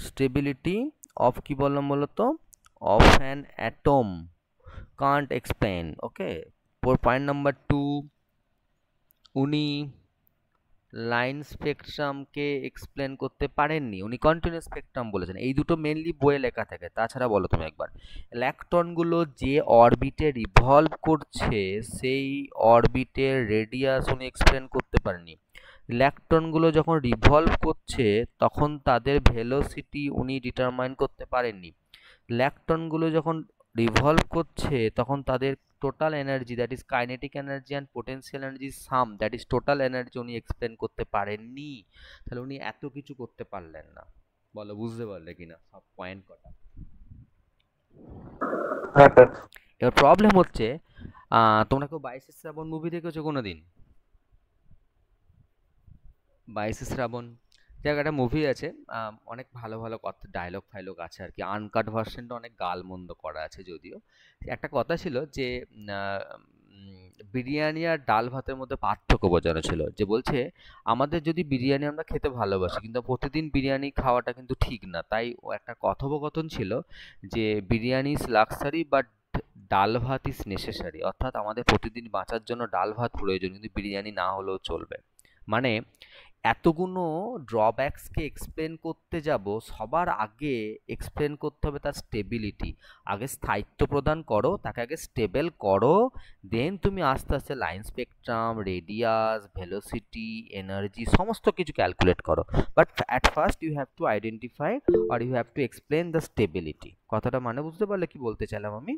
স্টেবিলিটি অফ কি বললাম বলো তো? Of an atom can't explain. Okay, point number 2, উনি লাইন স্পেকট্রামকে এক্সপ্লেন করতে পারেননি, উনি কন্টিনিউয়াস স্পেকট্রাম বলেছেন। এই দুটো মেনলি বইয়ে লেখা থাকে। তাছাড়া বলো তুমি একবার, ইলেকট্রনগুলো যে অরবিটে রিভলভ করছে সেই অরবিটের রেডিয়াস উনি এক্সপ্লেন করতে পারেননি। ইলেকট্রনগুলো যখন রিভলভ করছে তখন তাদের ভেলোসিটি উনি ডিটারমাইন করতে পারেননি। ইলেকট্রনগুলো যখন রিভলভ করছে তখন তাদের total energy, that is kinetic energy and potential energy some, that is total energy, উনি এক্সপ্লেন করতে পারেননি। তাহলে উনি এত কিছু করতে পারলেন না। বলো বুঝতে পারলে কিনা সব পয়েন্ট কটা? হ্যাঁ স্যার। এবার প্রবলেম হচ্ছে, তোমরা কেউ 22 শ্রাবণ মুভি দেখেছো কোনোদিন? 22 শ্রাবণ জায়গাটা মুভি আছে, অনেক ভালো ভালো কথা, ডায়লগ ফাইলগ আছে আর কি। আনকাট ভার্সনটা অনেক গালমন্দ করা আছে যদিও। একটা কথা ছিল যে বিরিয়ানি আর ডাল ভাতের মধ্যে পার্থক্য বোঝানো ছিল, যে বলছে আমাদের যদি বিরিয়ানি আমরা খেতে ভালোবাসি কিন্তু প্রতিদিন বিরিয়ানি খাওয়াটা কিন্তু ঠিক না। তাই ও একটা কথোপকথন ছিল যে বিরিয়ানি ইজ লাক্সারি বাট ডাল ভাত ইজ নেসেসারি, অর্থাৎ আমাদের প্রতিদিন বাঁচার জন্য ডাল ভাত প্রয়োজন কিন্তু বিরিয়ানি না হলেও চলবে। মানে এতগুলো ড্রব্যাকসকে এক্সপ্লেন করতে যাব, সবার আগে এক্সপ্লেন করতে হবে তার স্টেবিলিটি। আগে স্থায়িত্ব প্রদান করো, তাকে আগে স্টেবল করো, দেন তুমি আস্তে আস্তে line spectrum, radius, velocity, energy সমস্ত কিছু ক্যালকুলেট করো। But at first you have to identify আর you have to explain the stability. কথাটা মানে বুঝতে পারলে কি বলতে চাইলাম আমি?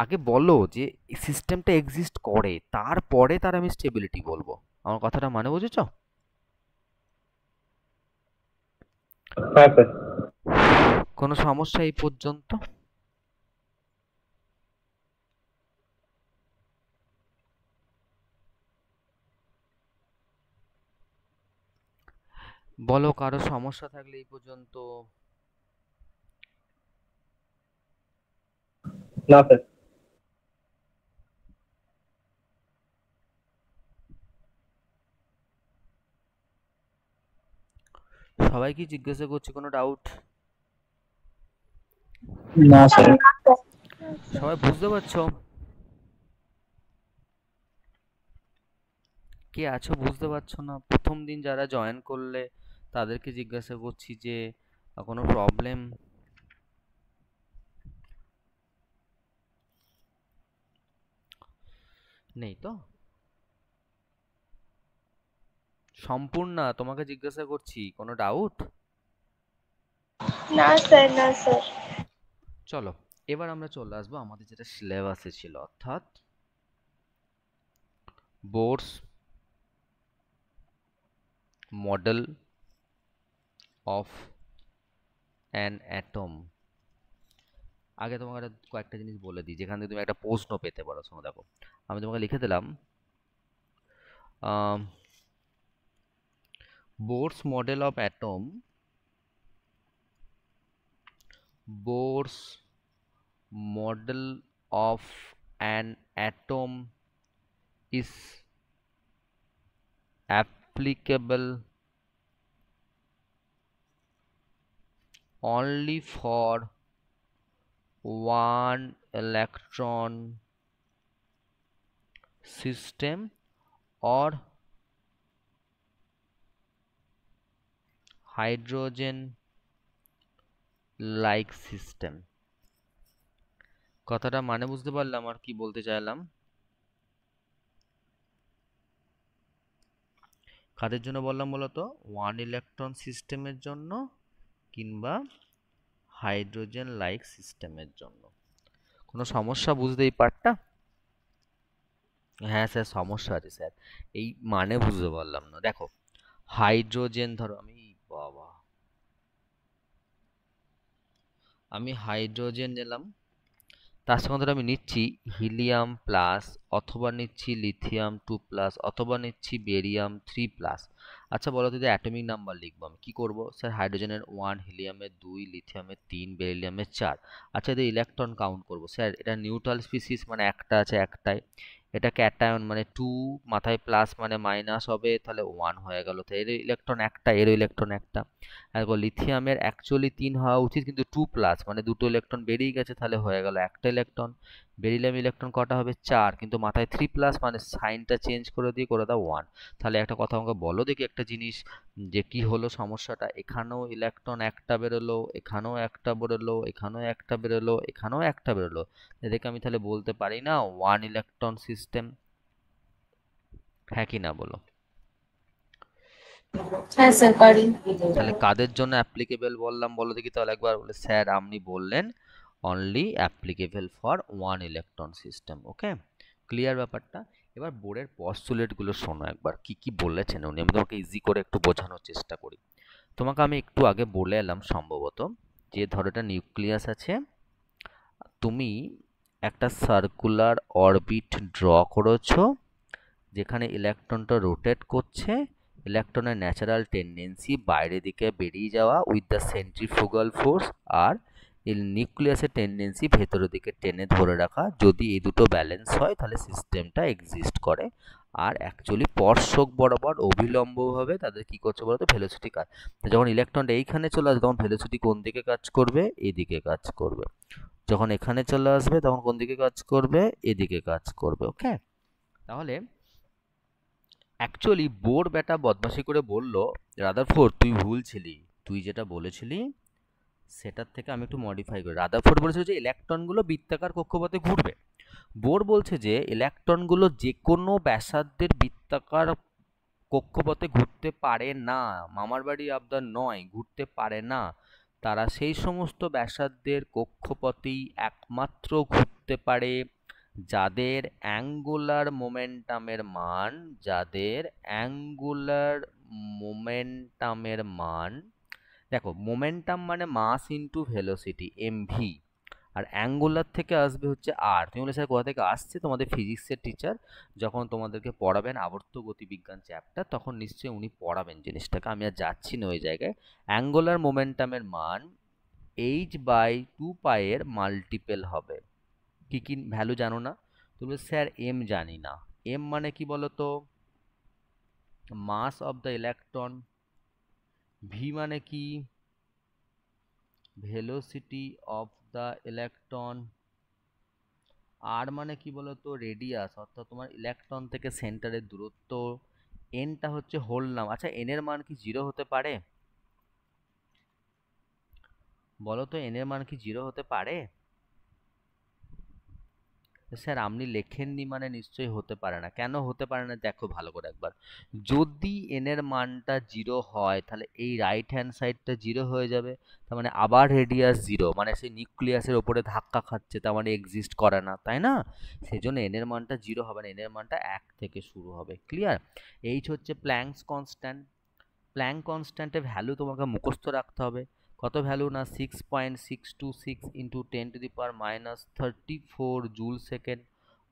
আগে বলো যে এই সিস্টেমটা এক্সিস্ট করে, তারপরে তার আমি স্টেবিলিটি বলবো। আমার কথাটা মানে বুঝেছো? হ্যাঁ স্যার। কোনো সমস্যা এই পর্যন্ত? বলো কারো সমস্যা থাকলে এই পর্যন্ত। না স্যার। সবাই কি জিজ্ঞাসা করছে কোনো ডাউট? না স্যার। সবাই বুঝতে পারছো? কে আছো বুঝতে পারছো না? প্রথম দিন যারা জয়েন করলে তাদেরকে জিজ্ঞাসা করছি যে কোনো প্রবলেম নেই তো? সম্পূর্ণা, তোমাকে জিজ্ঞাসা করছি কোনো ডাউট? না স্যার, না স্যার। চলো এবার আমরা চলে আসবো আমাদের যেটা সিলেবাসে ছিল, অর্থাৎ বোরস মডেল অফ অ্যান অ্যাটম। আগে তোমাকে কয়েকটা জিনিস বলে দিই যেখান থেকে তুমি একটা প্রশ্ন পেতে পারো। শোনো দেখো, আমি তোমাকে লিখে দিলাম Bohr's model of atom. Bohr's model of an atom is applicable only for one electron system or hydrogen like system? কথাটা মানে বুঝতে পারলাম আর কি বলতে চাইলাম? কাদের জন্য বললাম বলতো? ওয়ান ইলেকট্রন সিস্টেমের জন্য কিংবা হাইড্রোজেন লাইক সিস্টেমের জন্য। কোনো সমস্যা বুঝতে এই পার্টটা? হ্যাঁ স্যার সমস্যা আছে স্যার, এই মানে বুঝতে পারলাম না। দেখো হাইড্রোজেন, ধরো আমি হাইড্রোজেন নিলাম, তার সঙ্গে ধরো আমি নিচ্ছি হিলিয়াম প্লাস, অথবা নিচ্ছি লিথিয়াম 2+ অথবা নিচ্ছি বেরিয়াম 3+। আচ্ছা বলো তো অ্যাটমিক নাম্বার লিখবো আমি কি করব? স্যার হাইড্রোজেনের 1, হিলিয়ামের 2, লিথিয়ামের 3, বেরিলিয়ামের 4। আচ্ছা এদের ইলেকট্রন কাউন্ট করব। স্যার এটা নিউট্রাল স্পিসিস মানে একটা আছে একটাই, এটা ক্যাটায়ন মানে 2 মাথায় প্লাস মানে মাইনাস হবে, তাহলে 1 হয়ে গেল। তো এর ইলেকট্রন একটা, এর ইলেকট্রন একটা। আর লিথিয়ামের অ্যাকচুয়ালি 3 হওয়া উচিত কিন্তু 2+, মানে দুটো ইলেকট্রন বেরিয়ে গেছে, তাহলে হয়ে গেল একটা ইলেকট্রন। বেরিলিয়াম ইলেকট্রন কটা হবে? 4, কিন্তু মাথায় 3+, মানে সাইনটা চেঞ্জ করে দিয়ে করে দাও 1। তাহলে একটা কথা আমাকে বলো দেখি একটা জিনিস, যে কি হলো সমস্যাটা? এখানেও ইলেকট্রন একটা বেরোলো, এখানেও একটা বেরোলো, এখানেও একটা বেরোলো, এখানেও একটা বেরোলো। এদেরকে আমি তাহলে বলতে পারি না ওয়ান ইলেকট্রন সিস্টেম? হ্যাঁ কি না বলো? হ্যাঁ স্যার পারি। তাহলে কাদের জন্য অ্যাপ্লিকেবল বললাম বলো দেখি তাহলে একবার? বলে স্যার আপনি বললেন only applicable for one electron system. Okay, clear ব্যাপারটা? এবার বোর্ডের পস্টুলেটগুলো শোনো একবার কি কি বলেছেন উনি, আমি তোমাকে ইজি করে একটু বোঝানোর চেষ্টা করি। তোমাকে আমি একটু আগে বলে এলাম সম্ভবত, যে ধরো এটা নিউক্লিয়াস আছে, তুমি একটা সার্কুলার অরবিট ড্র করেছো, যেখানে ইলেকট্রনটা রোটেট করছে, ইলেকট্রনের ন্যাচারাল টেন্ডেন্সি বাইরের দিকে বেরিয়ে যাওয়া উইথ দ্য সেন্ট্রিফুগাল ফোর্স, আর এই নিউক্লিয়াসের টেন্ডেন্সি ভেতরের দিকে টেনে ধরে রাখা। যদি এই দুটো ব্যালেন্স হয় তাহলে সিস্টেমটা এক্সিস্ট করে। আর অ্যাকচুয়ালি স্পর্শক বরাবর অভিলম্বভাবে তাদের কি করছে বলতো? ভেলোসিটি কাজ। তো যখন ইলেকট্রনটা এইখানে চলে আসবে তখন ভেলোসিটি কোন দিকে কাজ করবে? এদিকে কাজ করবে। যখন এখানে চলে আসবে তখন কোন দিকে কাজ করবে? এদিকে কাজ করবে। ওকে, তাহলে অ্যাকচুয়ালি বোর বেটা বদমাশি করে বলল, রাদারফোর্ড তুই ভুল ছিলি, তুই যেটা বলেছিলি সেটার থেকে আমি একটু মডিফাই করি। রাদারফোর্ড বলেছিল যে ইলেকট্রনগুলো বৃত্তাকার কক্ষপথে ঘুরবে, বোর বলছে যে ইলেকট্রনগুলো যে কোনো ব্যাসার্ধের বৃত্তাকার কক্ষপথে ঘুরতে পারে না। মামার বাড়ি আবদার নয়, ঘুরতে পারে না। তারা সেই সমস্ত ব্যাসার্ধের কক্ষপথেই একমাত্র ঘুরতে পারে যাদের অ্যাঙ্গুলার মোমেন্টামের মান, দেখো মোমেন্টাম মানে মাস ইনটু ভেলোসিটি এমভি, আর অ্যাঙ্গুলার থেকে আসবে হচ্ছে আর। তুমি বলে স্যার কোথা থেকে আসছে? তোমাদের ফিজিক্সের টিচার যখন তোমাদেরকে পড়াবেন আবর্ত গতিবিজ্ঞান চ্যাপ্টার, তখন নিশ্চয়ই উনি পড়াবেন জিনিসটাকে, আমি আর যাচ্ছি না ওই জায়গায়। অ্যাঙ্গুলার মোমেন্টামের মান h/2 এর মাল্টিপেল হবে। কি কি ভ্যালু জানো না? তুমি স্যার এম জানি না। এম মানে কি বলো তো? Mass of the electron. V মানে কি? Velocity of the electron. আর মানে কি বলতো? রেডিয়াস, অর্থাৎ তোমার ইলেকট্রন থেকে সেন্টারের দূরত্ব। এনটা হচ্ছে হোল নাম। আচ্ছা এন এর মান কি 0 হতে পারে? বলো তো এন এর মান কি 0 হতে পারে? স্যার আপনি লেখেননি মানে নিশ্চয়ই হতে পারে না। কেন হতে পারে না দেখো ভালো করে একবার। যদি এন এর মানটা 0 হয় তাহলে এই রাইট হ্যান্ড সাইডটা 0 হয়ে যাবে, তার মানে আবার রেডিয়াস 0, মানে সেই নিউক্লিয়াসের ওপরে ধাক্কা খাচ্ছে, তার মানে এক্সিস্ট করে না, তাই না? সেই জন্য এন এর মানটা 0 হবে না, এন এর মানটা 1 থেকে শুরু হবে। ক্লিয়ার? এইচ হচ্ছে প্ল্যাঙ্কস কনস্ট্যান্ট। প্ল্যাঙ্ক কনস্ট্যান্টের ভ্যালু তোমাকে মুখস্থ রাখতে হবে। কত ভ্যালু না? 6.626 ইন্টু 10⁻³ জুল সেকেন্ড,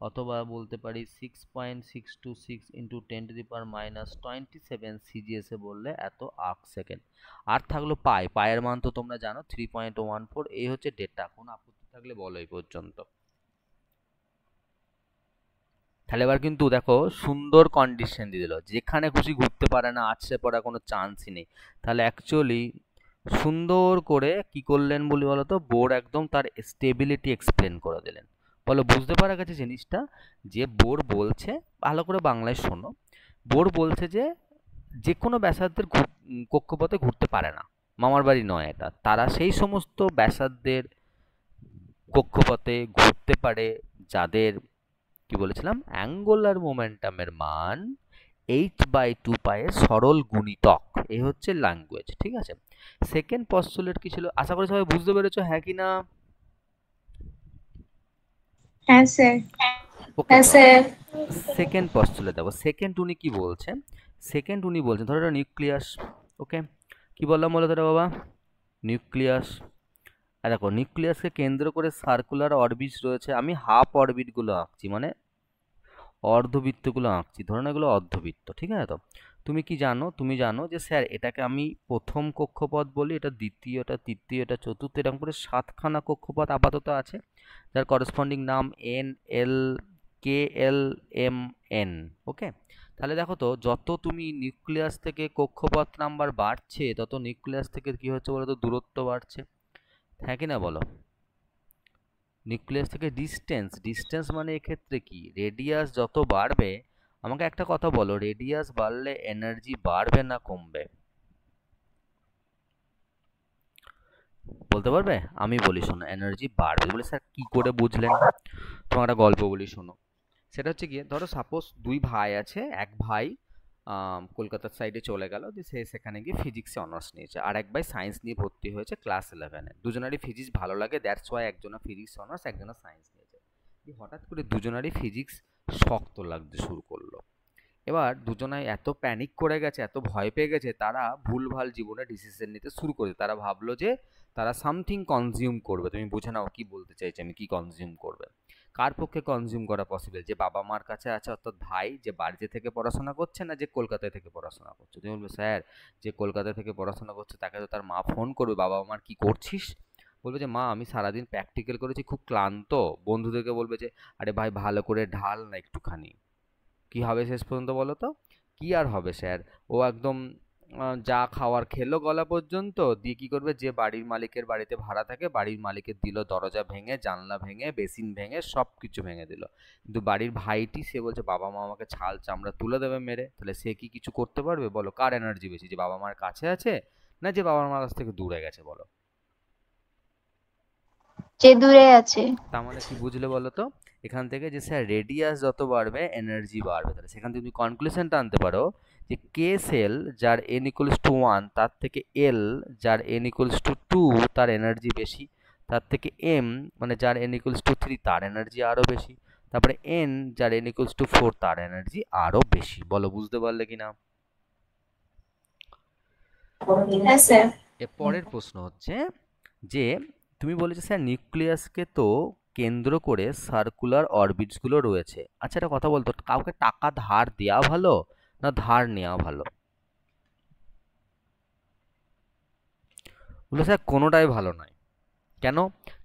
অথবা বলতে পারি 6.626 ইন্টু 10⁻27 সিজিএসে বললে এত আর্ক সেকেন্ড। আর থাকলো পাই, পায়ের মান তো তোমরা জানো 3.14। এই হচ্ছে ডেটা। কোনো আপত্তি থাকলে বলো এই পর্যন্ত। তাহলে এবার কিন্তু দেখো সুন্দর কন্ডিশন দিয়ে দিল, যেখানে খুশি ঘুরতে পারে না, আছড়ে পড়ার কোনো চান্সই নেই। তাহলে অ্যাকচুয়ালি সুন্দর করে কি করলেন বলি বলতো, বোর একদম তার স্টেবিলিটি এক্সপ্লেন করে দিলেন। বলো বুঝতে পারা গেছে জিনিসটা? যে বোর বলছে, ভালো করে বাংলায় শোনো, বোর বলছে যে যে কোনো ব্যাসার্ধের কক্ষপথে ঘুরতে পারে না, মামার বাড়ি নয় এটা, তারা সেই সমস্ত ব্যাসার্ধের কক্ষপথে ঘুরতে পারে যাদের কি বলেছিলাম অ্যাঙ্গুলার মোমেন্টামের মান h/2 পায়ের সরল গুণিতক। এই হচ্ছে ল্যাঙ্গুয়েজ, ঠিক আছে। সেকেন্ড পস্টুলেট কি ছিল, আশা করি সবাই বুঝতে পেরেছো, হ্যাঁ কি না? হ্যাঁ স্যার। ওকে, হ্যাঁ স্যার। সেকেন্ড পস্টুলেট দেখো, সেকেন্ড উনি কি বলছেন, সেকেন্ড উনি বলছেন ধরো এটা নিউক্লিয়াস, ওকে, কি বললাম বলো তো বাবা, নিউক্লিয়াস। আর দেখো নিউক্লিয়াসকে কেন্দ্র করে সার্কুলার অরবিট রয়েছে, আমি হাফ অরবিটগুলো আঁকছি, মানে অর্ধবৃত্তগুলো আঁকছি, ধরুন এগুলো অর্ধবৃত্ত, ঠিক আছে। তো তুমি কি জানো, তুমি জানো যে স্যার এটাকে আমি প্রথম কক্ষপথ বলি, এটা দ্বিতীয়, এটা তৃতীয়, এটা চতুর্থ, এরকম করে 7খানা কক্ষপথ আপাতত আছে, যার করসপন্ডিং নাম এন এল কে এল এম এন, ওকে। তাহলে দেখো তো যত তুমি নিউক্লিয়াস থেকে কক্ষপথ নাম্বার বাড়ছে, তত নিউক্লিয়াস থেকে কি হচ্ছে বলো তো, দূরত্ব বাড়ছে, হ্যাঁ কি না বলো? নিউক্লিয়াস থেকে ডিস্টেন্স, ডিস্টেন্স মানে এক্ষেত্রে কি, রেডিয়াস যত বাড়বে, আমাকে একটা কথা বলো, রেডিয়াস বাড়লে এনার্জি বাড়বে না কমবে? বলতে পারবে? আমি বলি শোনো, এনার্জি বাড়বে। বলে স্যার কি করে বুঝলেন? তোমার একটা গল্প বলি শোনো। সেটা হচ্ছে গিয়ে ধরো সাপোজ দুই ভাই আছে, এক ভাই কলকাতার সাইডে চলে গেল, যে সে সেখানে গিয়ে ফিজিক্সে অনার্স নিয়েছে, আর এক ভাই সায়েন্স নিয়ে ভর্তি হয়েছে ক্লাস 11-এ। দুজনারই ফিজিক্স ভালো লাগে, দ্যাটস ওয়াই একজনা ফিজিক্স অনার্স, একজনা সায়েন্স নিয়েছে। হঠাৎ করে দুজনারই ফিজিক্স শক্ত লাগতে শুরু করলো। এবার দুজনাই এত প্যানিক করে গেছে, এত ভয় পেয়ে গেছে, তারা ভুলভাল জীবনে ডিসিশন নিতে শুরু করেছে। তারা ভাবলো যে তারা সামথিং কনজিউম করবে। তুমি বুঝে নাও কি বলতে চাইছি আমি, কি কনজিউম করবে। কার পক্ষে কনজিউম করা পসিবল? যে বাবা মার কাছে আছে, অর্থাৎ ভাই যে বাড়িতে থেকে পড়াশোনা করছে, না যে কলকাতায় থেকে পড়াশোনা করছে? তুমি বলবে স্যার যে কলকাতা থেকে পড়াশোনা করছে তাকে তো তার মা ফোন করবে, বাবা মার কি করছিস? বলবে যে মা আমি সারাদিন প্র্যাকটিক্যাল করেছি, খুব ক্লান্ত। বন্ধুদেরকে বলবে যে আরে ভাই ভালো করে ঢাল না একটুখানি। কি হবে শেষ পর্যন্ত বলো তো? কি আর হবে স্যার, ও একদম যা খাওয়ার খেলো গলা পর্যন্ত, দিয়ে কি করবে, যে বাড়ির মালিকের বাড়িতে ভাড়া থাকে, বাড়ির মালিকের দিল দরজা ভেঙে, জানলা ভেঙে, বেসিন ভেঙে, সব কিছু ভেঙে দিল। কিন্তু বাড়ির ভাইটি সে বলছে বাবা মা আমাকে ছাল চামড়া তুলে দেবে মেরে। তাহলে সে কি কিছু করতে পারবে বলো? কার এনার্জি বেশি, যে বাবা মার কাছে আছে না যে বাবা মার কাছ থেকে দূরে গেছে বলো? যে দূরে আছে। তার মানে কি বুঝলে বলো তো এখান থেকে, যে স্যার রেডিয়াস যত বাড়বে এনার্জি বাড়বে। তাহলে সেখান থেকে তুমি কনক্লুশনটা আনতে পারো যে কে সেল যার n ইকুয়ালস টু 1 তার থেকে এল যার n ইকুয়ালস টু 2 তার এনার্জি বেশি, তার থেকে এম মানে যার n ইকুয়ালস টু 3 তার এনার্জি আরো বেশি, তারপরে এন যার n ইকুয়ালস টু 4 তার এনার্জি আরো বেশি। বলো বুঝতে পারলে কিনা? হ্যাঁ স্যার। এর পরের প্রশ্ন হচ্ছে যে তুমি বলেছো স্যার নিউক্লিয়াসকে তো কেন্দ্র করে সার্কুলার অরবিটসগুলো রয়েছে। আচ্ছা একটা কথা বলতো, কাউকে টাকা ধার দেওয়া ভালো না ধার নেওয়া ভালো? বলে স্যার কোনোটাই ভালো নয়। কেন?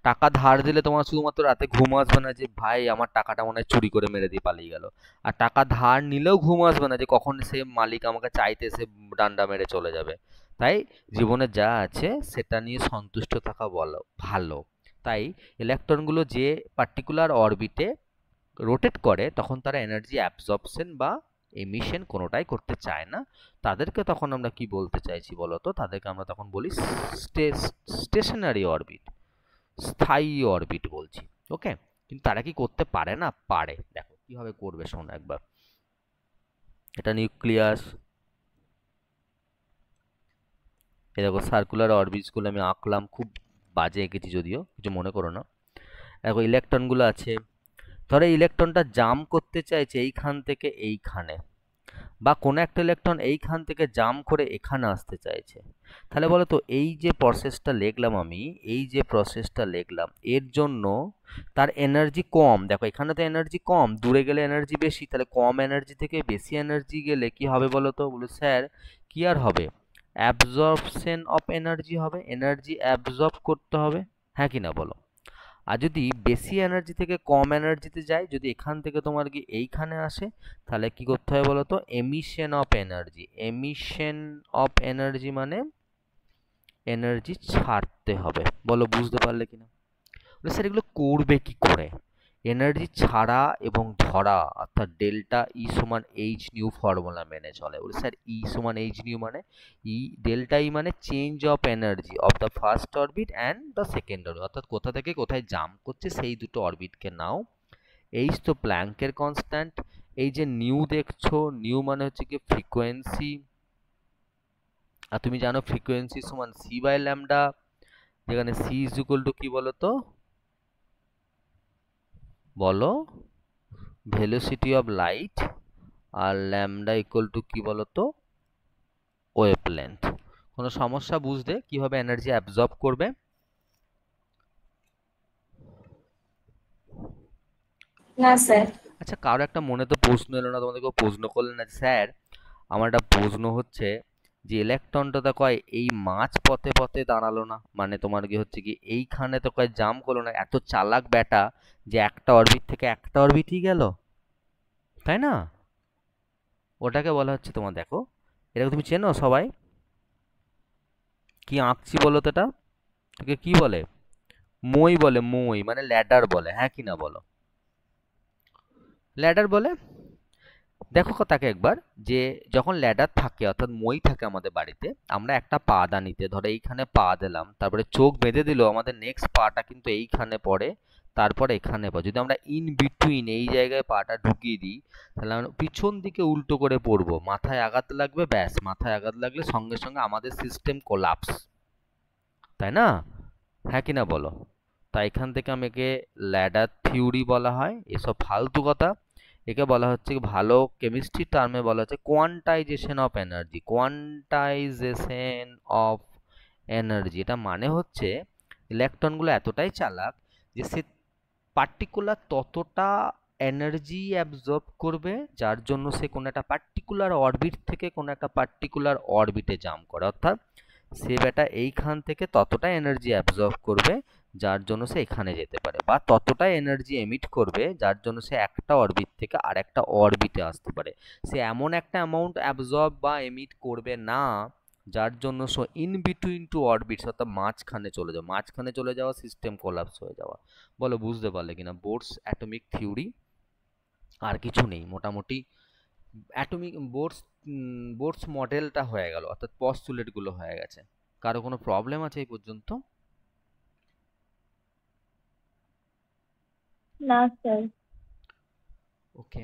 টাকা ধার দিলে তোমার শুধুমাত্র রাতে ঘুম আসবে না যে ভাই আমার টাকাটা মনে হয় চুরি করে মেরে দিয়ে পালিয়ে গেল, আর টাকা ধার নিলেও ঘুম আসবে না যে কখন সে মালিক আমাকে চাইতে এসে ডান্ডা মেরে চলে যাবে। তাই জীবনে যা আছে সেটা নিয়ে সন্তুষ্ট থাকা বলো ভালো। তাই ইলেকট্রনগুলো যে পার্টিকুলার অরবিটে রোটেট করে তখন তারা এনার্জি অ্যাবজর্পশন বা এমিশন কোনোটাই করতে চায় না। তাদেরকে তখন আমরা কি বলতে চাইছি বলো তো? তাদেরকে আমরা তখন বলি স্টেশনারি অরবিট, স্থায়ী অরবিট বলছি, ওকে। কিন্তু তারা কি করতে পারে না? পারে। দেখো কিভাবে করবে শোনো একবার। এটা নিউক্লিয়াস, এই দেখো সার্কুলার অরবিটসগুলো আমি আঁকলাম, খুব বাজে এঁকেছি যদিও, কিছু মনে করো না। দেখো ইলেকট্রনগুলো আছে, ধরো ইলেকট্রনটা জাম্প করতে চাইছে এইখান থেকে এইখানে, বা কোনো একটা ইলেকট্রন এইখান থেকে জাম্প করে এখানে আসতে চাইছে। তাহলে বলো তো এই যে প্রসেসটা লিখলাম আমি, এই যে প্রসেসটা লিখলাম এর জন্য তার এনার্জি কম। দেখো এখানে তো এনার্জি কম, দূরে গেলে এনার্জি বেশি, তাহলে কম এনার্জি থেকে বেশি এনার্জি গেলে কি হবে বলো তো? বলো স্যার কি আর হবে, অ্যাবজর্পশন অফ এনার্জি হবে, এনার্জি অ্যাবজর্ব করতে হবে, হ্যাঁ কি না বলো? আর যদি বেশি এনার্জি থেকে কম এনার্জিতে যায়, যদি এখান থেকে তোমার কি এইখানে আসে, তাহলে কি করতে হবে বলো তো? Emission of energy. Emission of energy মানে এনার্জি ছাড়তে হবে। বলো বুঝতে পারলে কিনা? বলে স্যার এগুলো করবে কি করে? এনার্জি ছাড়া এবং ধরা অর্থাৎ ডেল্টা ই সমান এইচ নিউ ফর্মুলা মেনে চলে। বলে স্যার ই সমান এইচ নিউ মানে ডেল্টা ই মানে change of energy of the first orbit and the second orbit, অর্থাৎ কোথা থেকে কোথায় জাম্প করছে সেই দুটো অরবিটকে নাও। এইচ তো প্ল্যাঙ্কের কনস্ট্যান্ট। এই যে নিউ দেখছো, নিউ মানে হচ্ছে কি ফ্রিকোয়েন্সি, আর তুমি জানো ফ্রিকোয়েন্সি সমান সি বাই ল্যামডা, যেখানে সি ইজ ইকুয়াল টু কি বলো তো? বলো ভেলোসিটি অফ লাইট, আর ল্যামডা ইকুয়াল টু কি বলো তো? ওয়েভলেন্থ। কোনো সমস্যা বুঝতে কিভাবে এনার্জি অ্যাবজর্ব করবে? না স্যার। আচ্ছা, কারো একটা মনে তো প্রশ্ন এলো না, তোমাদেরকে প্রশ্ন করলেন না স্যার আমার একটা প্রশ্ন হচ্ছে যে ইলেকট্রনটা তো কয় এই মাঝ পথে পথে দাঁড়ালো না, মানে তোমার কি হচ্ছে কি এইখানে তো কয় জাম্প করলো না, এত চালাক ব্যাটা যে একটা অরবিট থেকে একটা অরবিটই গেল, তাই না? ওটাকে বলা হচ্ছে তোমার, দেখো এটাকে তুমি চেনো সবাই? কি আঁকছি বলো তো? এটা তোকে কি বলে? মই বলে, মই মানে ল্যাডার বলে, হ্যাঁ কি না বলো? ল্যাডার বলে। দেখো তাকে একবার, যে যখন ল্যাডার থাকে অর্থাৎ মই থাকে আমাদের বাড়িতে, আমরা একটা পা দানিতে ধরো এইখানে পা দিলাম, তারপরে চোখ বেঁধে দিল, আমাদের নেক্সট পাটা কিন্তু এইখানে পড়ে, তারপর এখানে পড়ে। যদি আমরা ইন বিটুইন এই জায়গায় পাটা ঢুকিয়ে দিই, তাহলে আমরা পিছন দিকে উল্টো করে পড়বো, মাথায় আঘাত লাগবে, ব্যাস মাথায় আঘাত লাগলে সঙ্গে সঙ্গে আমাদের সিস্টেম কোলাপস, তাই না? হ্যাঁ কি না বলো? তাই এখান থেকে আমাকে ল্যাডার থিওরি বলা হয়। এসব ফালতু কথা, একে বলা হচ্ছে ভালো কেমিস্ট্রি টার্মে বলা হচ্ছে quantisation of energy. Quantisation of energy এটা মানে হচ্ছে ইলেকট্রনগুলো এতটাই চালাক যে সে পার্টিকুলার ততটা এনার্জি অ্যাবজর্ব করবে, যার জন্য সে কোনো একটা পার্টিকুলার অরবিট থেকে কোনো একটা পার্টিকুলার অরবিটে জাম্প করে, অর্থাৎ সে বেটা এইখান থেকে ততটা এনার্জি অ্যাবজর্ব করবে যার জন্য সে এখানে যেতে পারে, বা ততটা এনার্জি এমিট করবে যার জন্য সে একটা অরবিট থেকে আর একটা অরবিটে আসতে পারে। সে এমন একটা অ্যামাউন্ট অ্যাবজর্ব বা এমিট করবে না যার জন্য so in between two orbits অর্থাৎ মাঝখানে চলে যাওয়া, মাঝখানে চলে যাওয়া সিস্টেম কোলাপস হয়ে যাওয়া। বলো বুঝতে পারলে কিনা? বোরস অ্যাটমিক থিওরি, আর কিছু নেই মোটামুটি। অ্যাটমিক বোরস মডেলটা হয়ে গেল, অর্থাৎ পস্তুলেটগুলো হয়ে গেছে। কারো কোনো প্রবলেম আছে এই পর্যন্ত? না স্যার। ওকে।